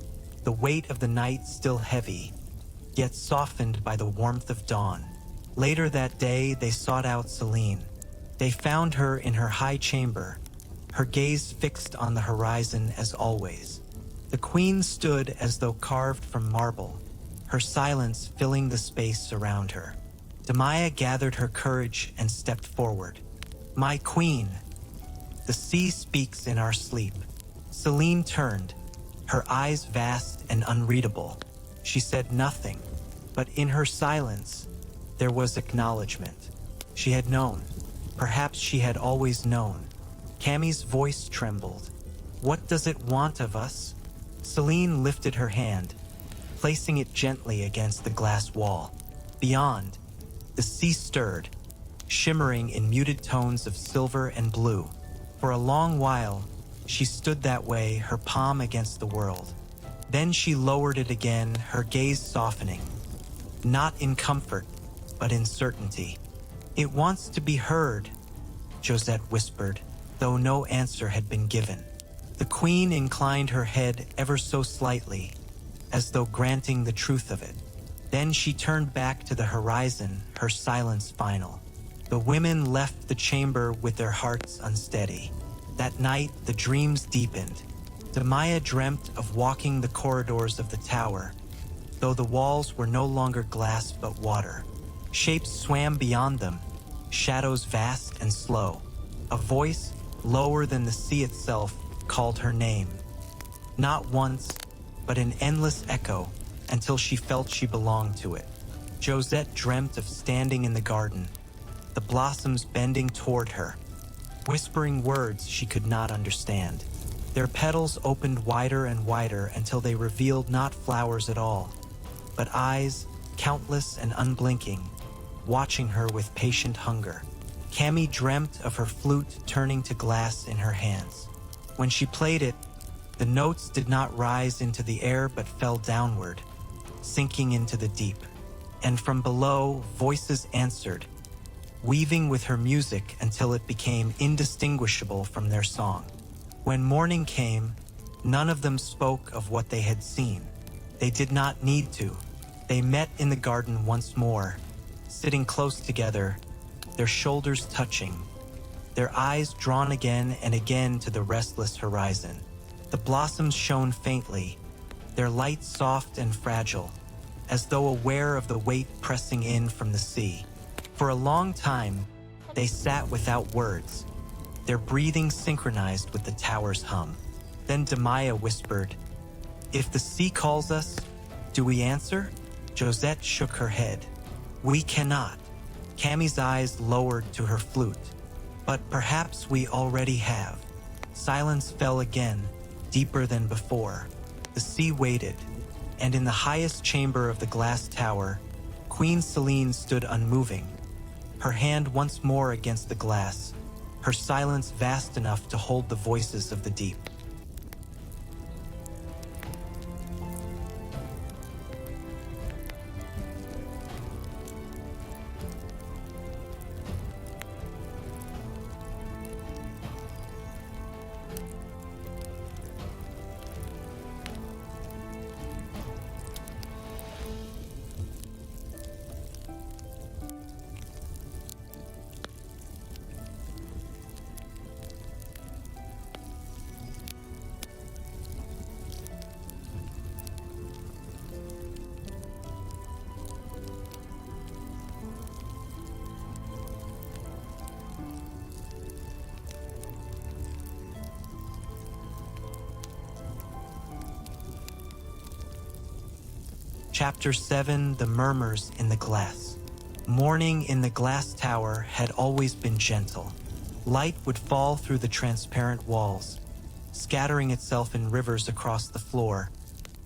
the weight of the night still heavy, yet softened by the warmth of dawn. Later that day, they sought out Selene. They found her in her high chamber, her gaze fixed on the horizon as always. The queen stood as though carved from marble, her silence filling the space around her. Demaya gathered her courage and stepped forward. "My queen, the sea speaks in our sleep." Selene turned, her eyes vast and unreadable. She said nothing, but in her silence, there was acknowledgement. She had known. Perhaps she had always known. Cami's voice trembled. "What does it want of us?" Selene lifted her hand, placing it gently against the glass wall. Beyond, the sea stirred, shimmering in muted tones of silver and blue. For a long while, she stood that way, her palm against the world. Then she lowered it again, her gaze softening. Not in comfort, but in certainty. "It wants to be heard," Josette whispered, though no answer had been given. The queen inclined her head ever so slightly, as though granting the truth of it. Then she turned back to the horizon, her silence final. The women left the chamber with their hearts unsteady. That night, the dreams deepened. Demaya dreamt of walking the corridors of the tower, though the walls were no longer glass but water. Shapes swam beyond them, shadows vast and slow. A voice, lower than the sea itself, called her name. Not once, but an endless echo, until she felt she belonged to it. Josette dreamt of standing in the garden, the blossoms bending toward her, whispering words she could not understand. Their petals opened wider and wider until they revealed not flowers at all, but eyes, countless and unblinking, watching her with patient hunger. Cami dreamt of her flute turning to glass in her hands. When she played it, the notes did not rise into the air but fell downward, sinking into the deep. And from below, voices answered, weaving with her music until it became indistinguishable from their song. When morning came, none of them spoke of what they had seen. They did not need to. They met in the garden once more, sitting close together, their shoulders touching, their eyes drawn again and again to the restless horizon. The blossoms shone faintly, their light soft and fragile, as though aware of the weight pressing in from the sea. For a long time, they sat without words, their breathing synchronized with the tower's hum. Then Demaya whispered, "If the sea calls us, do we answer?" Josette shook her head. "We cannot." Cami's eyes lowered to her flute. But perhaps we already have. Silence fell again, deeper than before. The sea waited, and in the highest chamber of the glass tower, Queen Selene stood unmoving, her hand once more against the glass, her silence vast enough to hold the voices of the deep. Chapter 7: The Murmurs in the Glass. Morning in the glass tower had always been gentle. Light would fall through the transparent walls, scattering itself in rivers across the floor,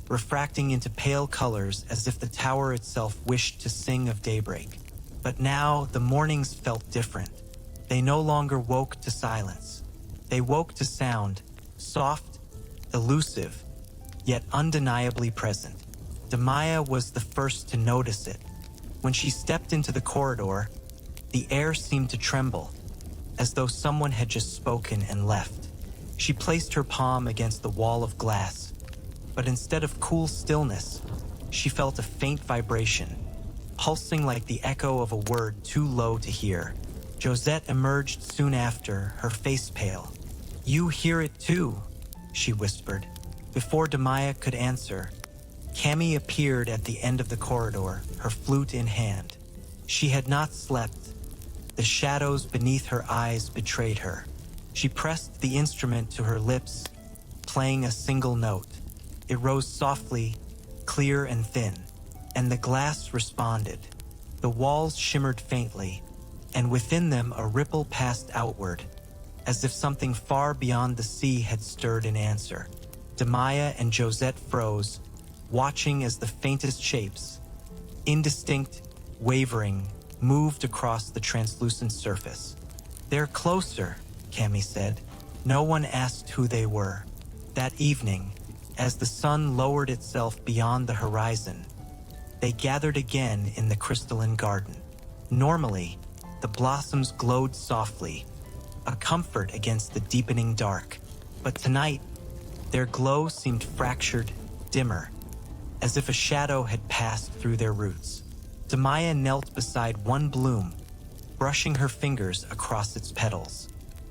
refracting into pale colors as if the tower itself wished to sing of daybreak. But now the mornings felt different. They no longer woke to silence. They woke to sound, soft, elusive, yet undeniably present. Demaya was the first to notice it. When she stepped into the corridor, the air seemed to tremble, as though someone had just spoken and left. She placed her palm against the wall of glass, but instead of cool stillness, she felt a faint vibration, pulsing like the echo of a word too low to hear. Josette emerged soon after, her face pale. "You hear it too," she whispered. Before Demaya could answer, Cammy appeared at the end of the corridor, her flute in hand. She had not slept. The shadows beneath her eyes betrayed her. She pressed the instrument to her lips, playing a single note. It rose softly, clear and thin, and the glass responded. The walls shimmered faintly, and within them a ripple passed outward, as if something far beyond the sea had stirred in answer. Demaya and Josette froze, watching as the faintest shapes, indistinct, wavering, moved across the translucent surface. "They're closer," Cammy said. No one asked who they were. That evening, as the sun lowered itself beyond the horizon, they gathered again in the crystalline garden. Normally, the blossoms glowed softly, a comfort against the deepening dark. But tonight, their glow seemed fractured, dimmer, as if a shadow had passed through their roots. Demaya knelt beside one bloom, brushing her fingers across its petals.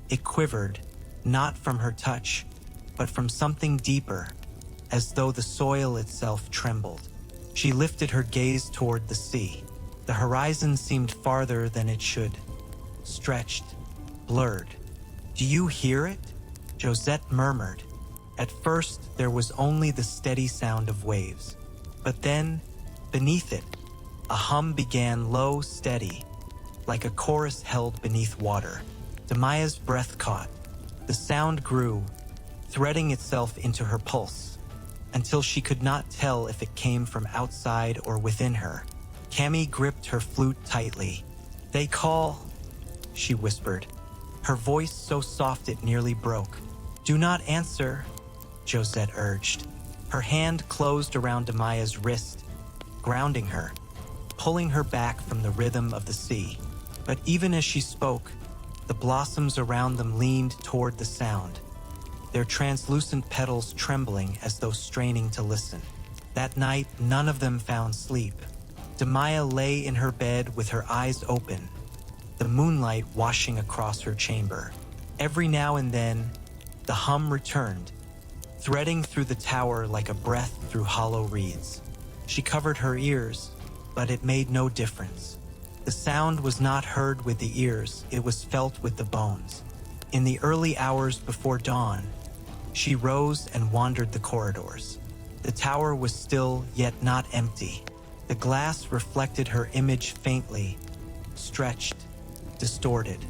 It quivered, not from her touch, but from something deeper, as though the soil itself trembled. She lifted her gaze toward the sea. The horizon seemed farther than it should, stretched, blurred. "Do you hear it?" Josette murmured. At first, there was only the steady sound of waves. But then, beneath it, a hum began, low, steady, like a chorus held beneath water. Demaya's breath caught. The sound grew, threading itself into her pulse, until she could not tell if it came from outside or within her. Cammy gripped her flute tightly. "They call," she whispered, her voice so soft it nearly broke. "Do not answer," Josette urged. Her hand closed around Demaya's wrist, grounding her, pulling her back from the rhythm of the sea. But even as she spoke, the blossoms around them leaned toward the sound, their translucent petals trembling as though straining to listen. That night, none of them found sleep. Demaya lay in her bed with her eyes open, the moonlight washing across her chamber. Every now and then, the hum returned, threading through the tower like a breath through hollow reeds. She covered her ears, but it made no difference. The sound was not heard with the ears, it was felt with the bones. In the early hours before dawn, she rose and wandered the corridors. The tower was still, yet not empty. The glass reflected her image faintly, stretched, distorted.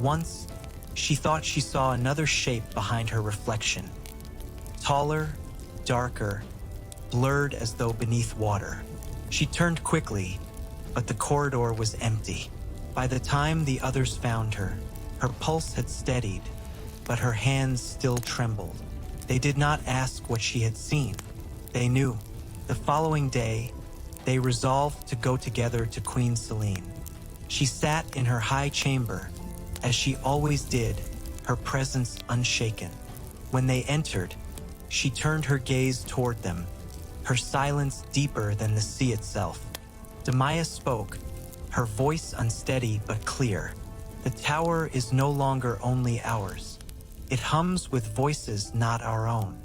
Once, She thought she saw another shape behind her reflection. Taller, darker, blurred as though beneath water. She turned quickly, but the corridor was empty. By the time the others found her pulse had steadied, but her hands still trembled. They did not ask what she had seen. They knew. The following day, they resolved to go together to Queen Selene. She sat in her high chamber, as she always did, her presence unshaken. When they entered, she turned her gaze toward them, her silence deeper than the sea itself. Demaya spoke, her voice unsteady but clear. The tower is no longer only ours. It hums with voices not our own.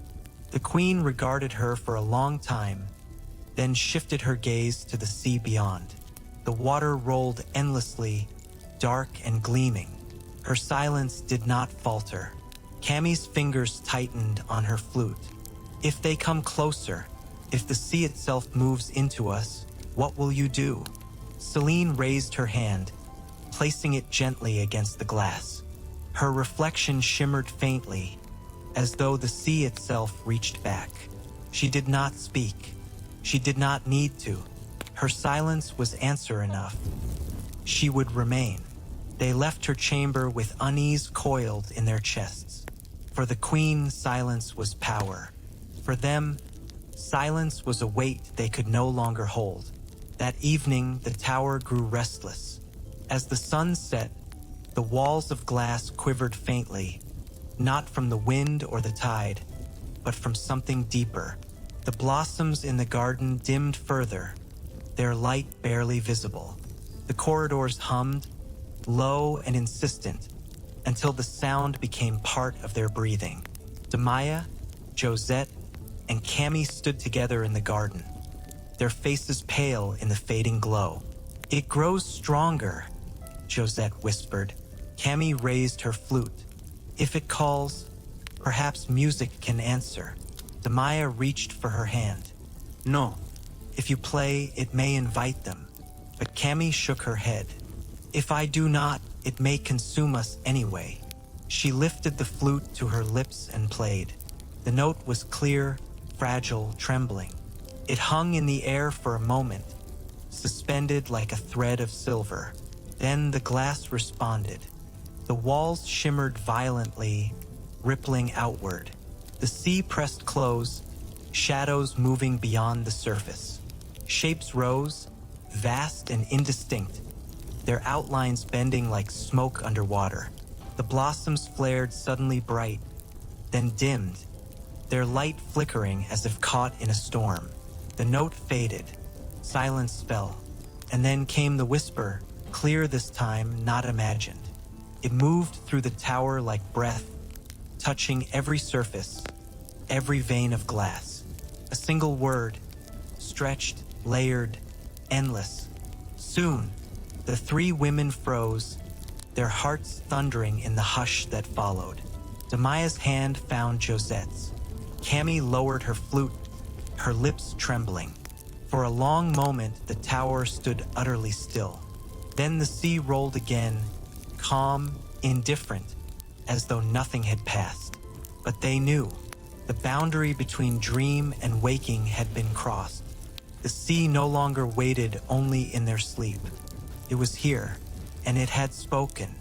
The queen regarded her for a long time, then shifted her gaze to the sea beyond. The water rolled endlessly, dark and gleaming. Her silence did not falter. Cammie's fingers tightened on her flute. If they come closer, if the sea itself moves into us, what will you do? Selene raised her hand, placing it gently against the glass. Her reflection shimmered faintly, as though the sea itself reached back. She did not speak. She did not need to. Her silence was answer enough. She would remain. They left her chamber with unease coiled in their chests. For the queen, silence was power. For them, silence was a weight they could no longer hold. That evening, the tower grew restless. As the sun set, the walls of glass quivered faintly, not from the wind or the tide, but from something deeper. The blossoms in the garden dimmed further, their light barely visible. The corridors hummed, low and insistent, until the sound became part of their breathing. Demaya, Josette, and Cammie stood together in the garden, their faces pale in the fading glow. "It grows stronger," Josette whispered. Cammie raised her flute. "If it calls, perhaps music can answer." Demaya reached for her hand. "No, if you play, it may invite them." But Cammie shook her head. "If I do not, it may consume us anyway." She lifted the flute to her lips and played. The note was clear, fragile, trembling. It hung in the air for a moment, suspended like a thread of silver. Then the glass responded. The walls shimmered violently, rippling outward. The sea pressed close, shadows moving beyond the surface. Shapes rose, vast and indistinct, their outlines bending like smoke underwater. The blossoms flared suddenly bright, then dimmed, their light flickering as if caught in a storm. The note faded, silence fell, and then came the whisper, clear this time, not imagined. It moved through the tower like breath, touching every surface, every vein of glass. A single word, stretched, layered, endless. Soon, the three women froze, their hearts thundering in the hush that followed. Demaya's hand found Josette's. Cammie lowered her flute, her lips trembling. For a long moment, the tower stood utterly still. Then the sea rolled again, calm, indifferent, as though nothing had passed. But they knew. The boundary between dream and waking had been crossed. The sea no longer waited only in their sleep. It was here, and it had spoken.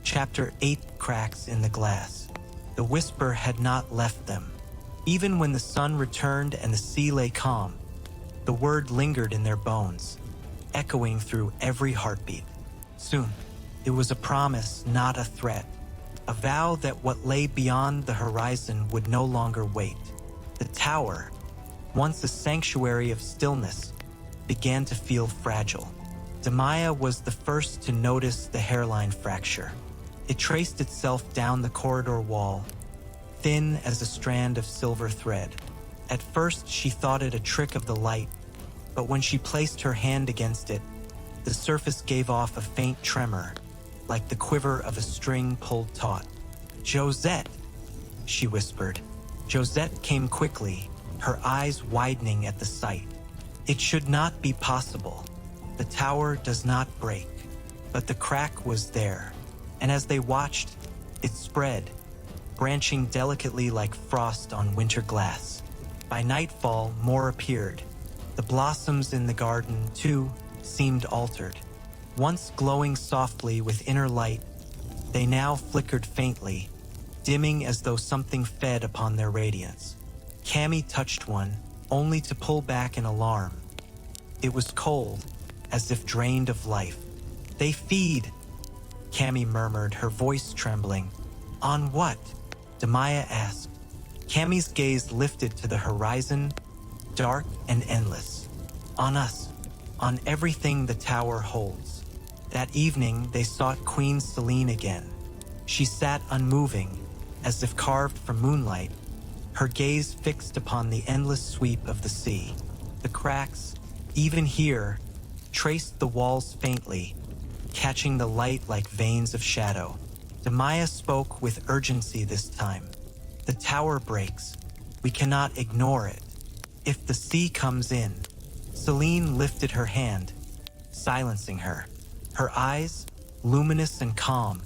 Chapter 8, Cracks in the Glass. The whisper had not left them. Even when the sun returned and the sea lay calm, the word lingered in their bones, echoing through every heartbeat. Soon, it was a promise, not a threat. a vow that what lay beyond the horizon would no longer wait. The tower, once a sanctuary of stillness, began to feel fragile. Demaya was the first to notice the hairline fracture. It traced itself down the corridor wall, thin as a strand of silver thread. At first, she thought it a trick of the light, but when she placed her hand against it, the surface gave off a faint tremor, like the quiver of a string pulled taut. "Josette," she whispered. Josette came quickly, her eyes widening at the sight. It should not be possible. The tower does not break. But the crack was there, and as they watched, it spread, branching delicately like frost on winter glass. By nightfall, more appeared. The blossoms in the garden, too, seemed altered. Once glowing softly with inner light, they now flickered faintly, dimming as though something fed upon their radiance. Cammy touched one, only to pull back in alarm. It was cold, as if drained of life. "They feed," Cammy murmured, her voice trembling. "On what?" Demaya asked. Cammy's gaze lifted to the horizon, dark and endless. "On us, on everything the tower holds." That evening, they sought Queen Selene again. She sat unmoving, as if carved from moonlight, her gaze fixed upon the endless sweep of the sea. The cracks, even here, traced the walls faintly, catching the light like veins of shadow. Demaya spoke with urgency this time. "The tower breaks. We cannot ignore it. If the sea comes in..." Selene lifted her hand, silencing her. Her eyes, luminous and calm,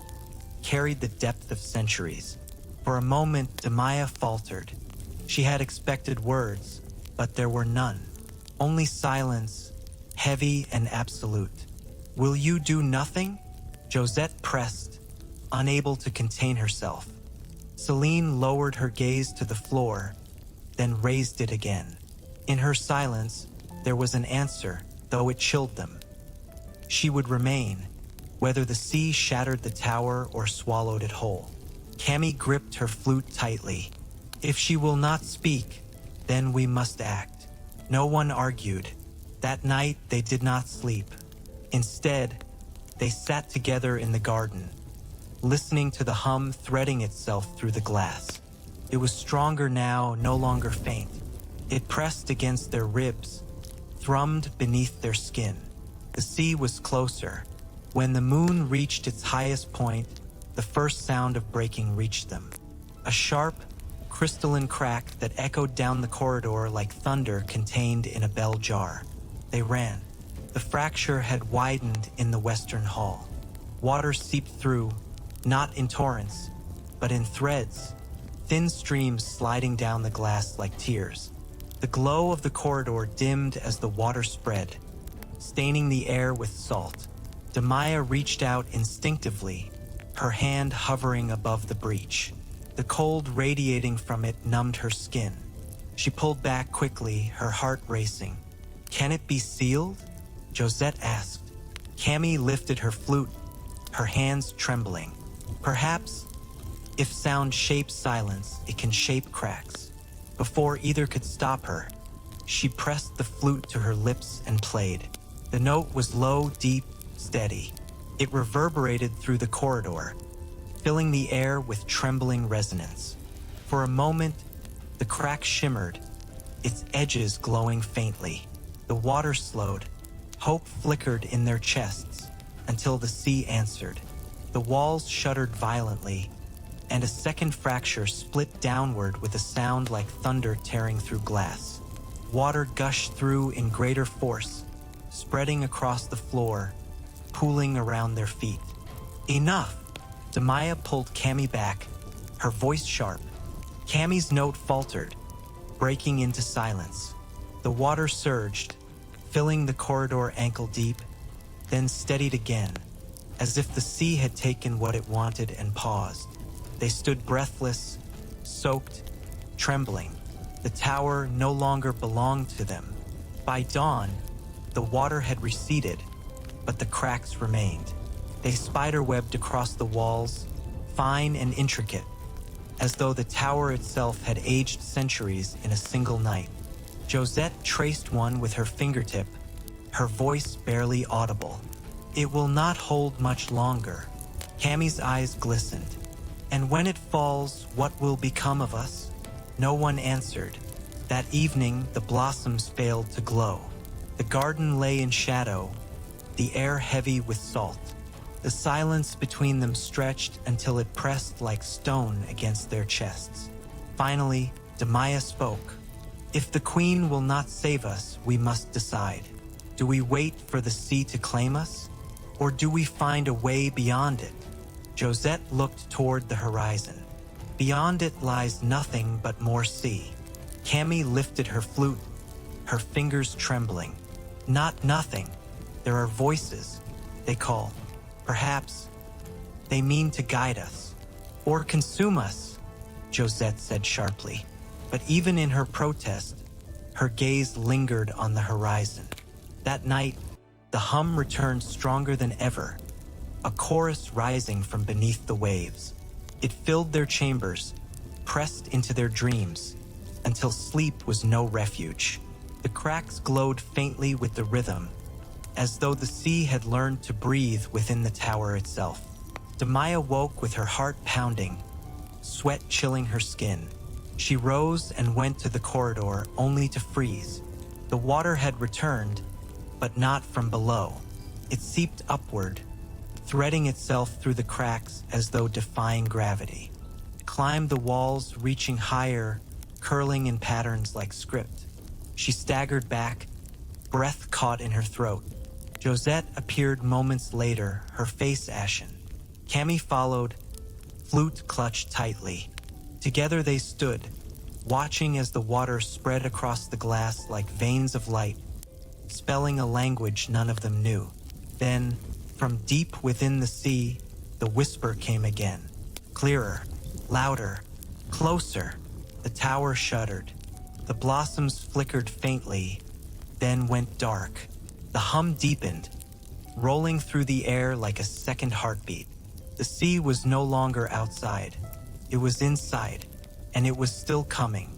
carried the depth of centuries. For a moment, Demaya faltered. She had expected words, but there were none. Only silence, heavy and absolute. "Will you do nothing?" Josette pressed, unable to contain herself. Selene lowered her gaze to the floor, then raised it again. In her silence, there was an answer, though it chilled them. She would remain, whether the sea shattered the tower or swallowed it whole. Cammy gripped her flute tightly. "If she will not speak, then we must act." No one argued. That night, they did not sleep. Instead, they sat together in the garden, listening to the hum threading itself through the glass. It was stronger now, no longer faint. It pressed against their ribs, thrummed beneath their skin. The sea was closer. When the moon reached its highest point, the first sound of breaking reached them. A sharp, crystalline crack that echoed down the corridor like thunder contained in a bell jar. They ran. The fracture had widened in the western hall. Water seeped through, not in torrents, but in threads, thin streams sliding down the glass like tears. The glow of the corridor dimmed as the water spread, staining the air with salt. Demaya reached out instinctively, her hand hovering above the breach. The cold radiating from it numbed her skin. She pulled back quickly, her heart racing. "Can it be sealed?" Josette asked. Cammy lifted her flute, her hands trembling. "Perhaps, if sound shapes silence, it can shape cracks." Before either could stop her, she pressed the flute to her lips and played. The note was low, deep, steady. It reverberated through the corridor, filling the air with trembling resonance. For a moment, the crack shimmered, its edges glowing faintly. The water slowed. Hope flickered in their chests until the sea answered. The walls shuddered violently, and a second fracture split downward with a sound like thunder tearing through glass. Water gushed through in greater force, spreading across the floor, pooling around their feet. "Enough!" Demaya pulled Cammy back, her voice sharp. Cammy's note faltered, breaking into silence. The water surged, filling the corridor ankle deep, then steadied again, as if the sea had taken what it wanted and paused. They stood breathless, soaked, trembling. The tower no longer belonged to them. By dawn, the water had receded, but the cracks remained. They spiderwebbed across the walls, fine and intricate, as though the tower itself had aged centuries in a single night. Josette traced one with her fingertip, her voice barely audible. "It will not hold much longer." Cammie's eyes glistened. "And when it falls, what will become of us?" No one answered. That evening, the blossoms failed to glow. The garden lay in shadow, the air heavy with salt. The silence between them stretched until it pressed like stone against their chests. Finally, Demaya spoke. "If the queen will not save us, we must decide. Do we wait for the sea to claim us? Or do we find a way beyond it?" Josette looked toward the horizon. "Beyond it lies nothing but more sea." Cammie lifted her flute, her fingers trembling. "Not nothing. There are voices. They call. Perhaps they mean to guide us. Or consume us," Josette said sharply. But even in her protest, her gaze lingered on the horizon. That night, the hum returned stronger than ever, a chorus rising from beneath the waves. It filled their chambers, pressed into their dreams, until sleep was no refuge. The cracks glowed faintly with the rhythm, as though the sea had learned to breathe within the tower itself. Demaya woke with her heart pounding, sweat chilling her skin. She rose and went to the corridor, only to freeze. The water had returned, but not from below. It seeped upward, threading itself through the cracks as though defying gravity. It climbed the walls, reaching higher, curling in patterns like script. She staggered back, breath caught in her throat. Josette appeared moments later, her face ashen. Cammie followed, flute clutched tightly. Together they stood, watching as the water spread across the glass like veins of light, spelling a language none of them knew. Then, from deep within the sea, the whisper came again. Clearer, louder, closer. The tower shuddered. The blossoms flickered faintly, then went dark. The hum deepened, rolling through the air like a second heartbeat. The sea was no longer outside. It was inside, and it was still coming.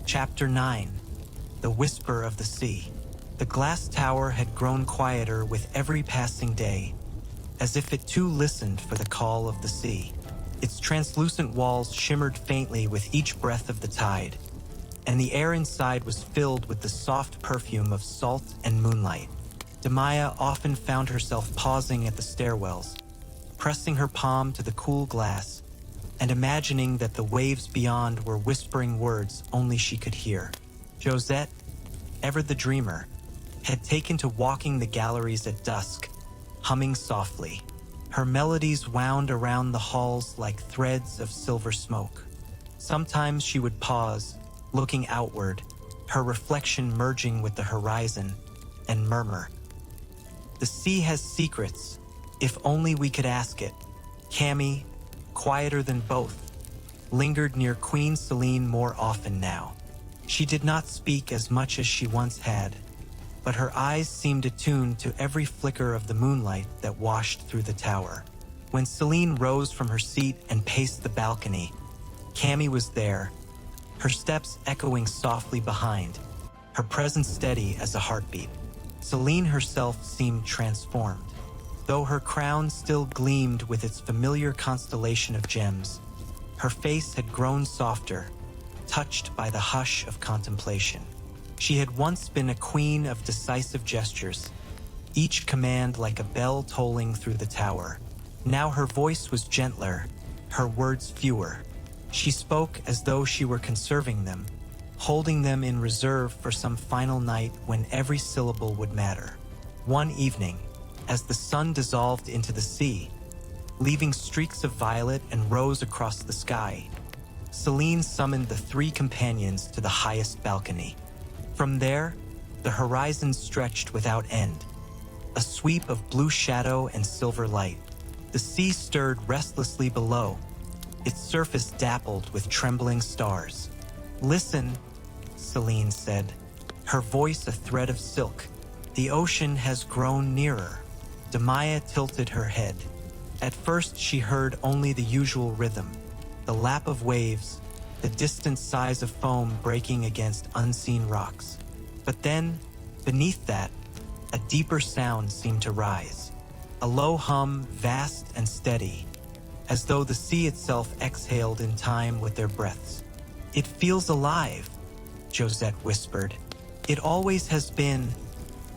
Chapter 9. The Whisper of the Sea. The glass tower had grown quieter with every passing day, as if it too listened for the call of the sea. Its translucent walls shimmered faintly with each breath of the tide, and the air inside was filled with the soft perfume of salt and moonlight. Demaya often found herself pausing at the stairwells, pressing her palm to the cool glass, and imagining that the waves beyond were whispering words only she could hear. Josette, ever the dreamer, had taken to walking the galleries at dusk, humming softly. Her melodies wound around the halls like threads of silver smoke. Sometimes she would pause, looking outward, her reflection merging with the horizon, and murmur, "The sea has secrets, if only we could ask it." Cammie, quieter than both, lingered near Queen Selene more often now. She did not speak as much as she once had, but her eyes seemed attuned to every flicker of the moonlight that washed through the tower. When Selene rose from her seat and paced the balcony, Cammie was there, her steps echoing softly behind, her presence steady as a heartbeat. Selene herself seemed transformed. Though her crown still gleamed with its familiar constellation of gems, her face had grown softer, touched by the hush of contemplation. She had once been a queen of decisive gestures, each command like a bell tolling through the tower. Now her voice was gentler, her words fewer. She spoke as though she were conserving them, holding them in reserve for some final night when every syllable would matter. One evening, as the sun dissolved into the sea, leaving streaks of violet and rose across the sky, Selene summoned the three companions to the highest balcony. From there, the horizon stretched without end, a sweep of blue shadow and silver light. The sea stirred restlessly below, its surface dappled with trembling stars. "Listen," Selene said, her voice a thread of silk. "The ocean has grown nearer." Demaya tilted her head. At first she heard only the usual rhythm, the lap of waves, the distant sighs of foam breaking against unseen rocks. But then, beneath that, a deeper sound seemed to rise, a low hum, vast and steady, as though the sea itself exhaled in time with their breaths. "It feels alive," Josette whispered. "It always has been,"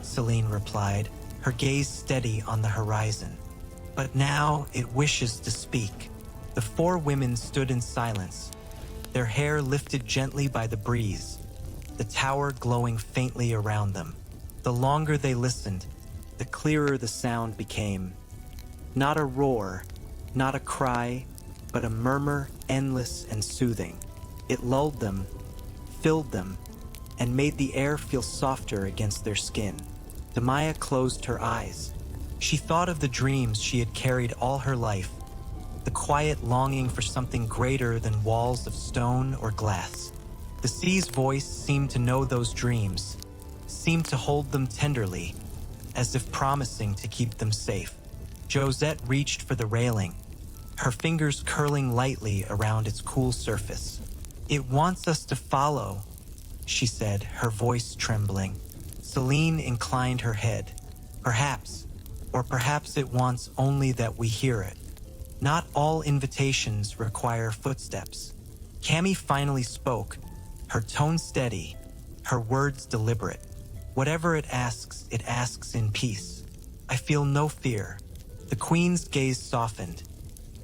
Selene replied, her gaze steady on the horizon. "But now it wishes to speak." The four women stood in silence, their hair lifted gently by the breeze, the tower glowing faintly around them. The longer they listened, the clearer the sound became. Not a roar, not a cry, but a murmur endless and soothing. It lulled them, filled them, and made the air feel softer against their skin. Demaya closed her eyes. She thought of the dreams she had carried all her life, the quiet longing for something greater than walls of stone or glass. The sea's voice seemed to know those dreams, seemed to hold them tenderly, as if promising to keep them safe. Josette reached for the railing, her fingers curling lightly around its cool surface. "It wants us to follow," she said, her voice trembling. Selene inclined her head. "Perhaps, or perhaps it wants only that we hear it. Not all invitations require footsteps." Cammy finally spoke, her tone steady, her words deliberate. "Whatever it asks in peace. I feel no fear." The queen's gaze softened,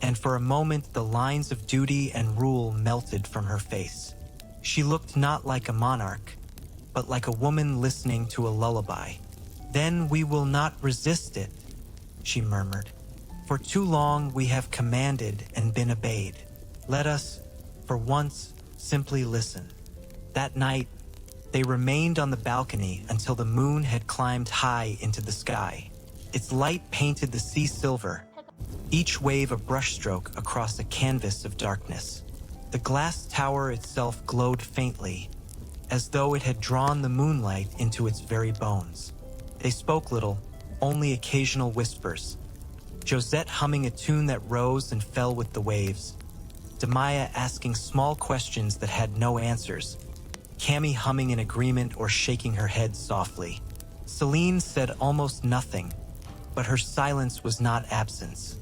and for a moment the lines of duty and rule melted from her face. She looked not like a monarch, but like a woman listening to a lullaby. "Then we will not resist it," she murmured. "For too long we have commanded and been obeyed. Let us, for once, simply listen." That night, they remained on the balcony until the moon had climbed high into the sky. Its light painted the sea silver, each wave a brushstroke across a canvas of darkness. The glass tower itself glowed faintly, as though it had drawn the moonlight into its very bones. They spoke little, only occasional whispers. Josette humming a tune that rose and fell with the waves. Demaya asking small questions that had no answers. Cammy humming in agreement or shaking her head softly. Selene said almost nothing, but her silence was not absence.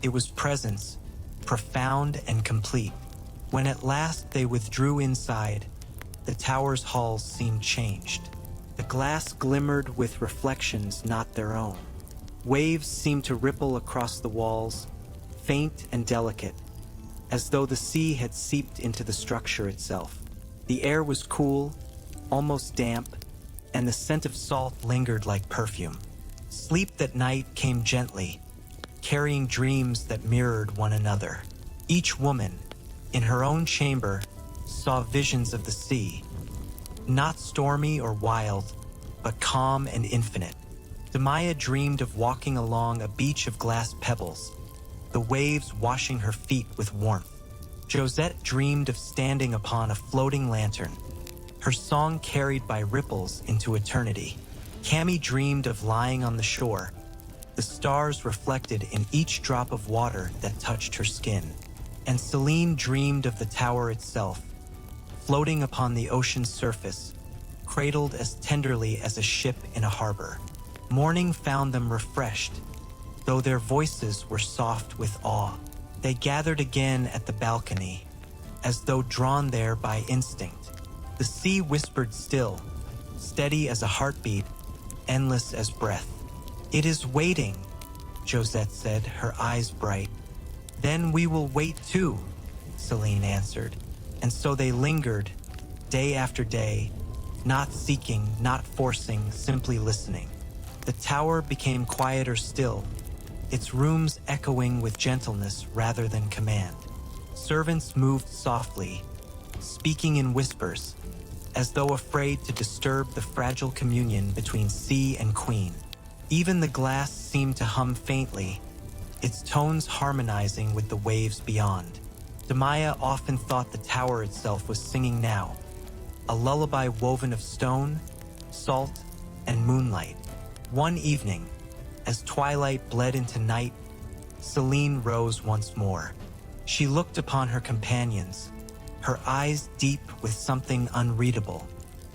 It was presence, profound and complete. When at last they withdrew inside, the tower's halls seemed changed. The glass glimmered with reflections not their own. Waves seemed to ripple across the walls, faint and delicate, as though the sea had seeped into the structure itself. The air was cool, almost damp, and the scent of salt lingered like perfume. Sleep that night came gently, carrying dreams that mirrored one another. Each woman, in her own chamber, saw visions of the sea, not stormy or wild, but calm and infinite. Demaya dreamed of walking along a beach of glass pebbles, the waves washing her feet with warmth. Josette dreamed of standing upon a floating lantern, her song carried by ripples into eternity. Cammy dreamed of lying on the shore, the stars reflected in each drop of water that touched her skin. And Selene dreamed of the tower itself, floating upon the ocean's surface, cradled as tenderly as a ship in a harbor. Morning found them refreshed, though their voices were soft with awe. They gathered again at the balcony, as though drawn there by instinct. The sea whispered still, steady as a heartbeat, endless as breath. "It is waiting," Josette said, her eyes bright. "Then we will wait too," Selene answered. And so they lingered, day after day, not seeking, not forcing, simply listening. The tower became quieter still, its rooms echoing with gentleness rather than command. Servants moved softly, speaking in whispers, as though afraid to disturb the fragile communion between sea and queen. Even the glass seemed to hum faintly, its tones harmonizing with the waves beyond. Demaya often thought the tower itself was singing now, a lullaby woven of stone, salt, and moonlight. One evening, as twilight bled into night, Selene rose once more. She looked upon her companions, her eyes deep with something unreadable.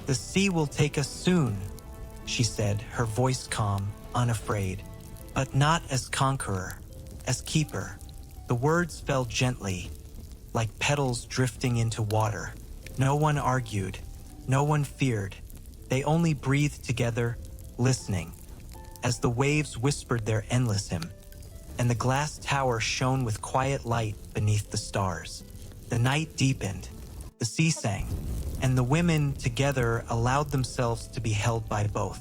"The sea will take us soon," she said, her voice calm, unafraid. "But not as conqueror, as keeper." The words fell gently, like petals drifting into water. No one argued, no one feared. They only breathed together, listening, as the waves whispered their endless hymn, and the glass tower shone with quiet light beneath the stars. The night deepened, the sea sang, and the women together allowed themselves to be held by both.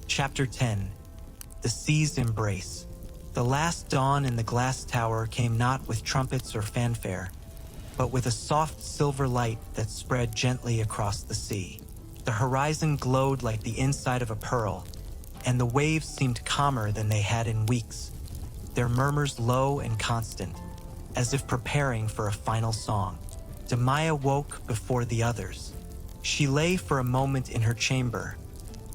Chapter 10. The Sea's Embrace. The last dawn in the glass tower came not with trumpets or fanfare, but with a soft silver light that spread gently across the sea. The horizon glowed like the inside of a pearl, and the waves seemed calmer than they had in weeks, their murmurs low and constant, as if preparing for a final song. Demaya woke before the others. She lay for a moment in her chamber,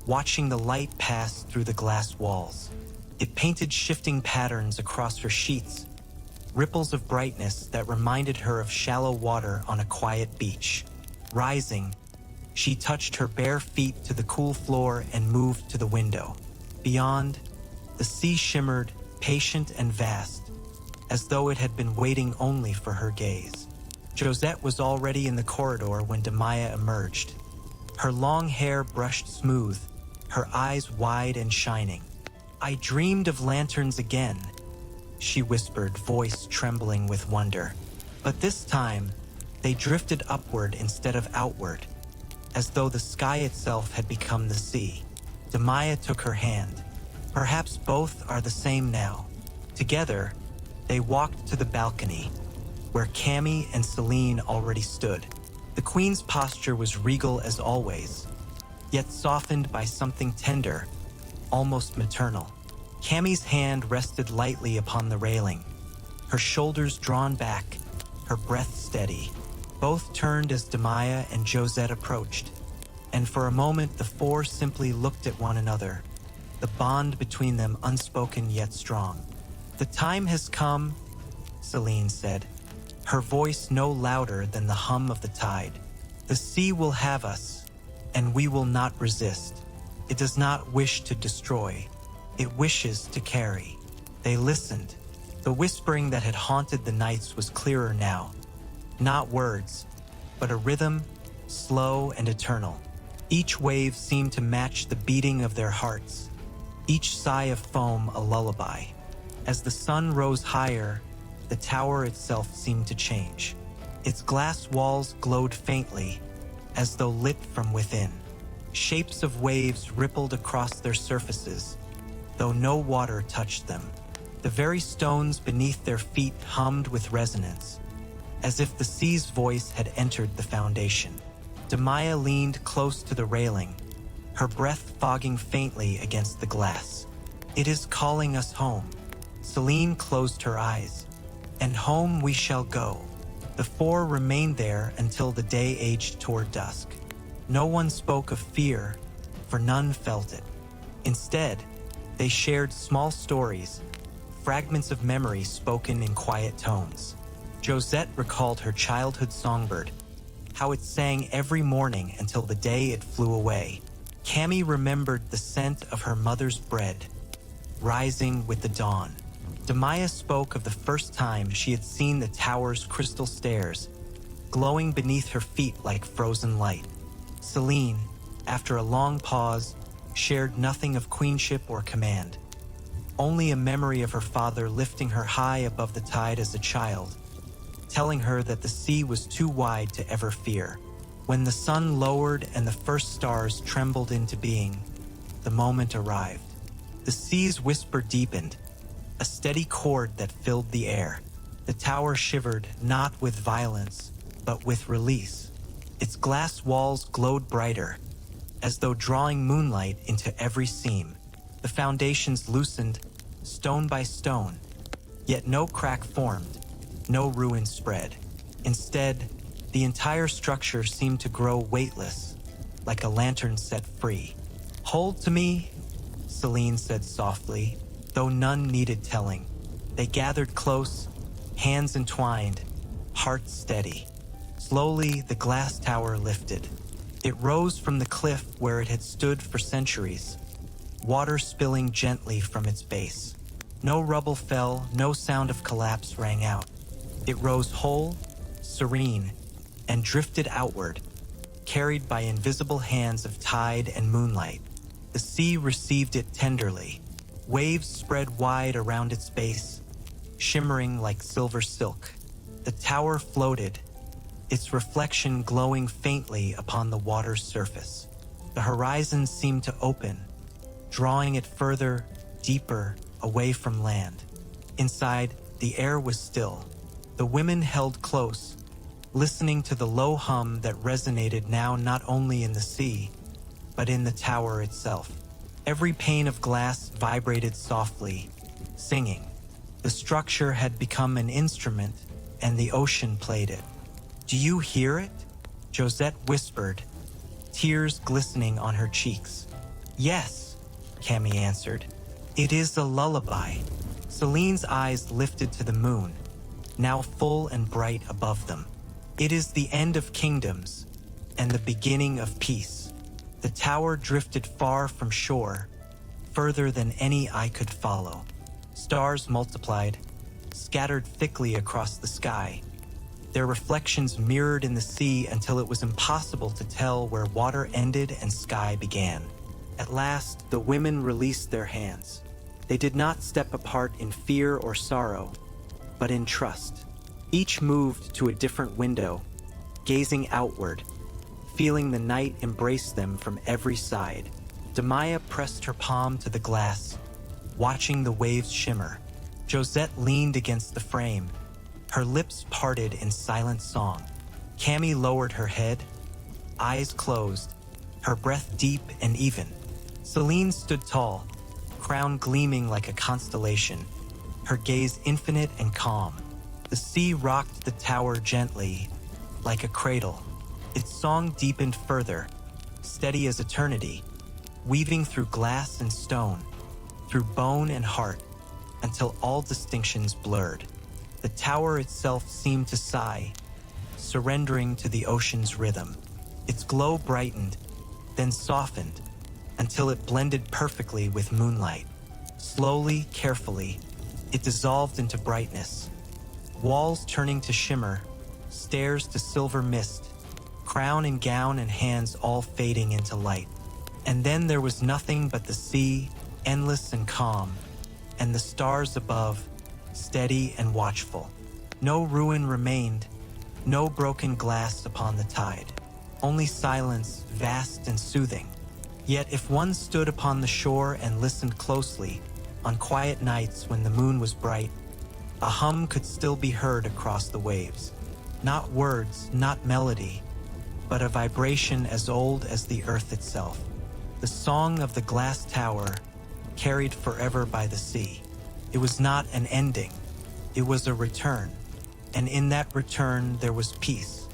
watching the light pass through the glass walls. It painted shifting patterns across her sheets, ripples of brightness that reminded her of shallow water on a quiet beach. Rising, she touched her bare feet to the cool floor and moved to the window. Beyond, the sea shimmered, patient and vast, as though it had been waiting only for her gaze. Josette was already in the corridor when Demaya emerged. Her long hair brushed smooth, her eyes wide and shining. "I dreamed of lanterns again," she whispered, voice trembling with wonder. But this time, they drifted upward instead of outward, as though the sky itself had become the sea. Demaya took her hand. Perhaps both are the same now. Together, they walked to the balcony, where Cammy and Selene already stood. The queen's posture was regal as always, yet softened by something tender, almost maternal. Cammy's hand rested lightly upon the railing, her shoulders drawn back, her breath steady. Both turned as Demaya and Josette approached, and for a moment the four simply looked at one another, the bond between them unspoken yet strong. "The time has come," Selene said, her voice no louder than the hum of the tide. "The sea will have us, and we will not resist. It does not wish to destroy. It wishes to carry." They listened. The whispering that had haunted the nights was clearer now. Not words, but a rhythm, slow and eternal. Each wave seemed to match the beating of their hearts, each sigh of foam a lullaby. As the sun rose higher, the tower itself seemed to change. Its glass walls glowed faintly, as though lit from within. Shapes of waves rippled across their surfaces, though no water touched them. The very stones beneath their feet hummed with resonance, as if the sea's voice had entered the foundation. Demaya leaned close to the railing, her breath fogging faintly against the glass. "It is calling us home." Selene closed her eyes. "And home we shall go." The four remained there until the day aged toward dusk. No one spoke of fear, for none felt it. Instead, they shared small stories, fragments of memory spoken in quiet tones. Josette recalled her childhood songbird, how it sang every morning until the day it flew away. Cammy remembered the scent of her mother's bread, rising with the dawn. Demaya spoke of the first time she had seen the tower's crystal stairs, glowing beneath her feet like frozen light. Selene, after a long pause, shared nothing of queenship or command, only a memory of her father lifting her high above the tide as a child, telling her that the sea was too wide to ever fear. When the sun lowered and the first stars trembled into being, the moment arrived. The sea's whisper deepened, a steady chord that filled the air. The tower shivered not with violence, but with release. Its glass walls glowed brighter, as though drawing moonlight into every seam. The foundations loosened, stone by stone, yet no crack formed, no ruin spread. Instead, the entire structure seemed to grow weightless, like a lantern set free. "Hold to me," Selene said softly, though none needed telling. They gathered close, hands entwined, hearts steady. Slowly, the glass tower lifted. It rose from the cliff where it had stood for centuries, water spilling gently from its base. No rubble fell, no sound of collapse rang out. It rose whole, serene, and drifted outward, carried by invisible hands of tide and moonlight. The sea received it tenderly. Waves spread wide around its base, shimmering like silver silk. The tower floated, its reflection glowing faintly upon the water's surface. The horizon seemed to open, drawing it further, deeper, away from land. Inside, the air was still. The women held close, listening to the low hum that resonated now not only in the sea, but in the tower itself. Every pane of glass vibrated softly, singing. The structure had become an instrument, and the ocean played it. "Do you hear it?" Josette whispered, tears glistening on her cheeks. "Yes," Cammy answered. "It is a lullaby." Selene's eyes lifted to the moon, now full and bright above them. "It is the end of kingdoms and the beginning of peace." The tower drifted far from shore, further than any eye could follow. Stars multiplied, scattered thickly across the sky. Their reflections mirrored in the sea until it was impossible to tell where water ended and sky began. At last, the women released their hands. They did not step apart in fear or sorrow, but in trust. Each moved to a different window, gazing outward, feeling the night embrace them from every side. Demaya pressed her palm to the glass, watching the waves shimmer. Josette leaned against the frame, her lips parted in silent song. Cammy lowered her head, eyes closed, her breath deep and even. Selene stood tall, crown gleaming like a constellation, her gaze infinite and calm. The sea rocked the tower gently, like a cradle. Its song deepened further, steady as eternity, weaving through glass and stone, through bone and heart, until all distinctions blurred. The tower itself seemed to sigh, surrendering to the ocean's rhythm. Its glow brightened, then softened, until it blended perfectly with moonlight. Slowly, carefully, it dissolved into brightness. Walls turning to shimmer, stairs to silver mist, crown and gown and hands all fading into light. And then there was nothing but the sea, endless and calm, and the stars above, steady and watchful. No ruin remained, no broken glass upon the tide. Only silence, vast and soothing. Yet if one stood upon the shore and listened closely, on quiet nights when the moon was bright, a hum could still be heard across the waves. Not words, not melody, but a vibration as old as the earth itself. The song of the glass tower, carried forever by the sea. It was not an ending, it was a return, and in that return there was peace.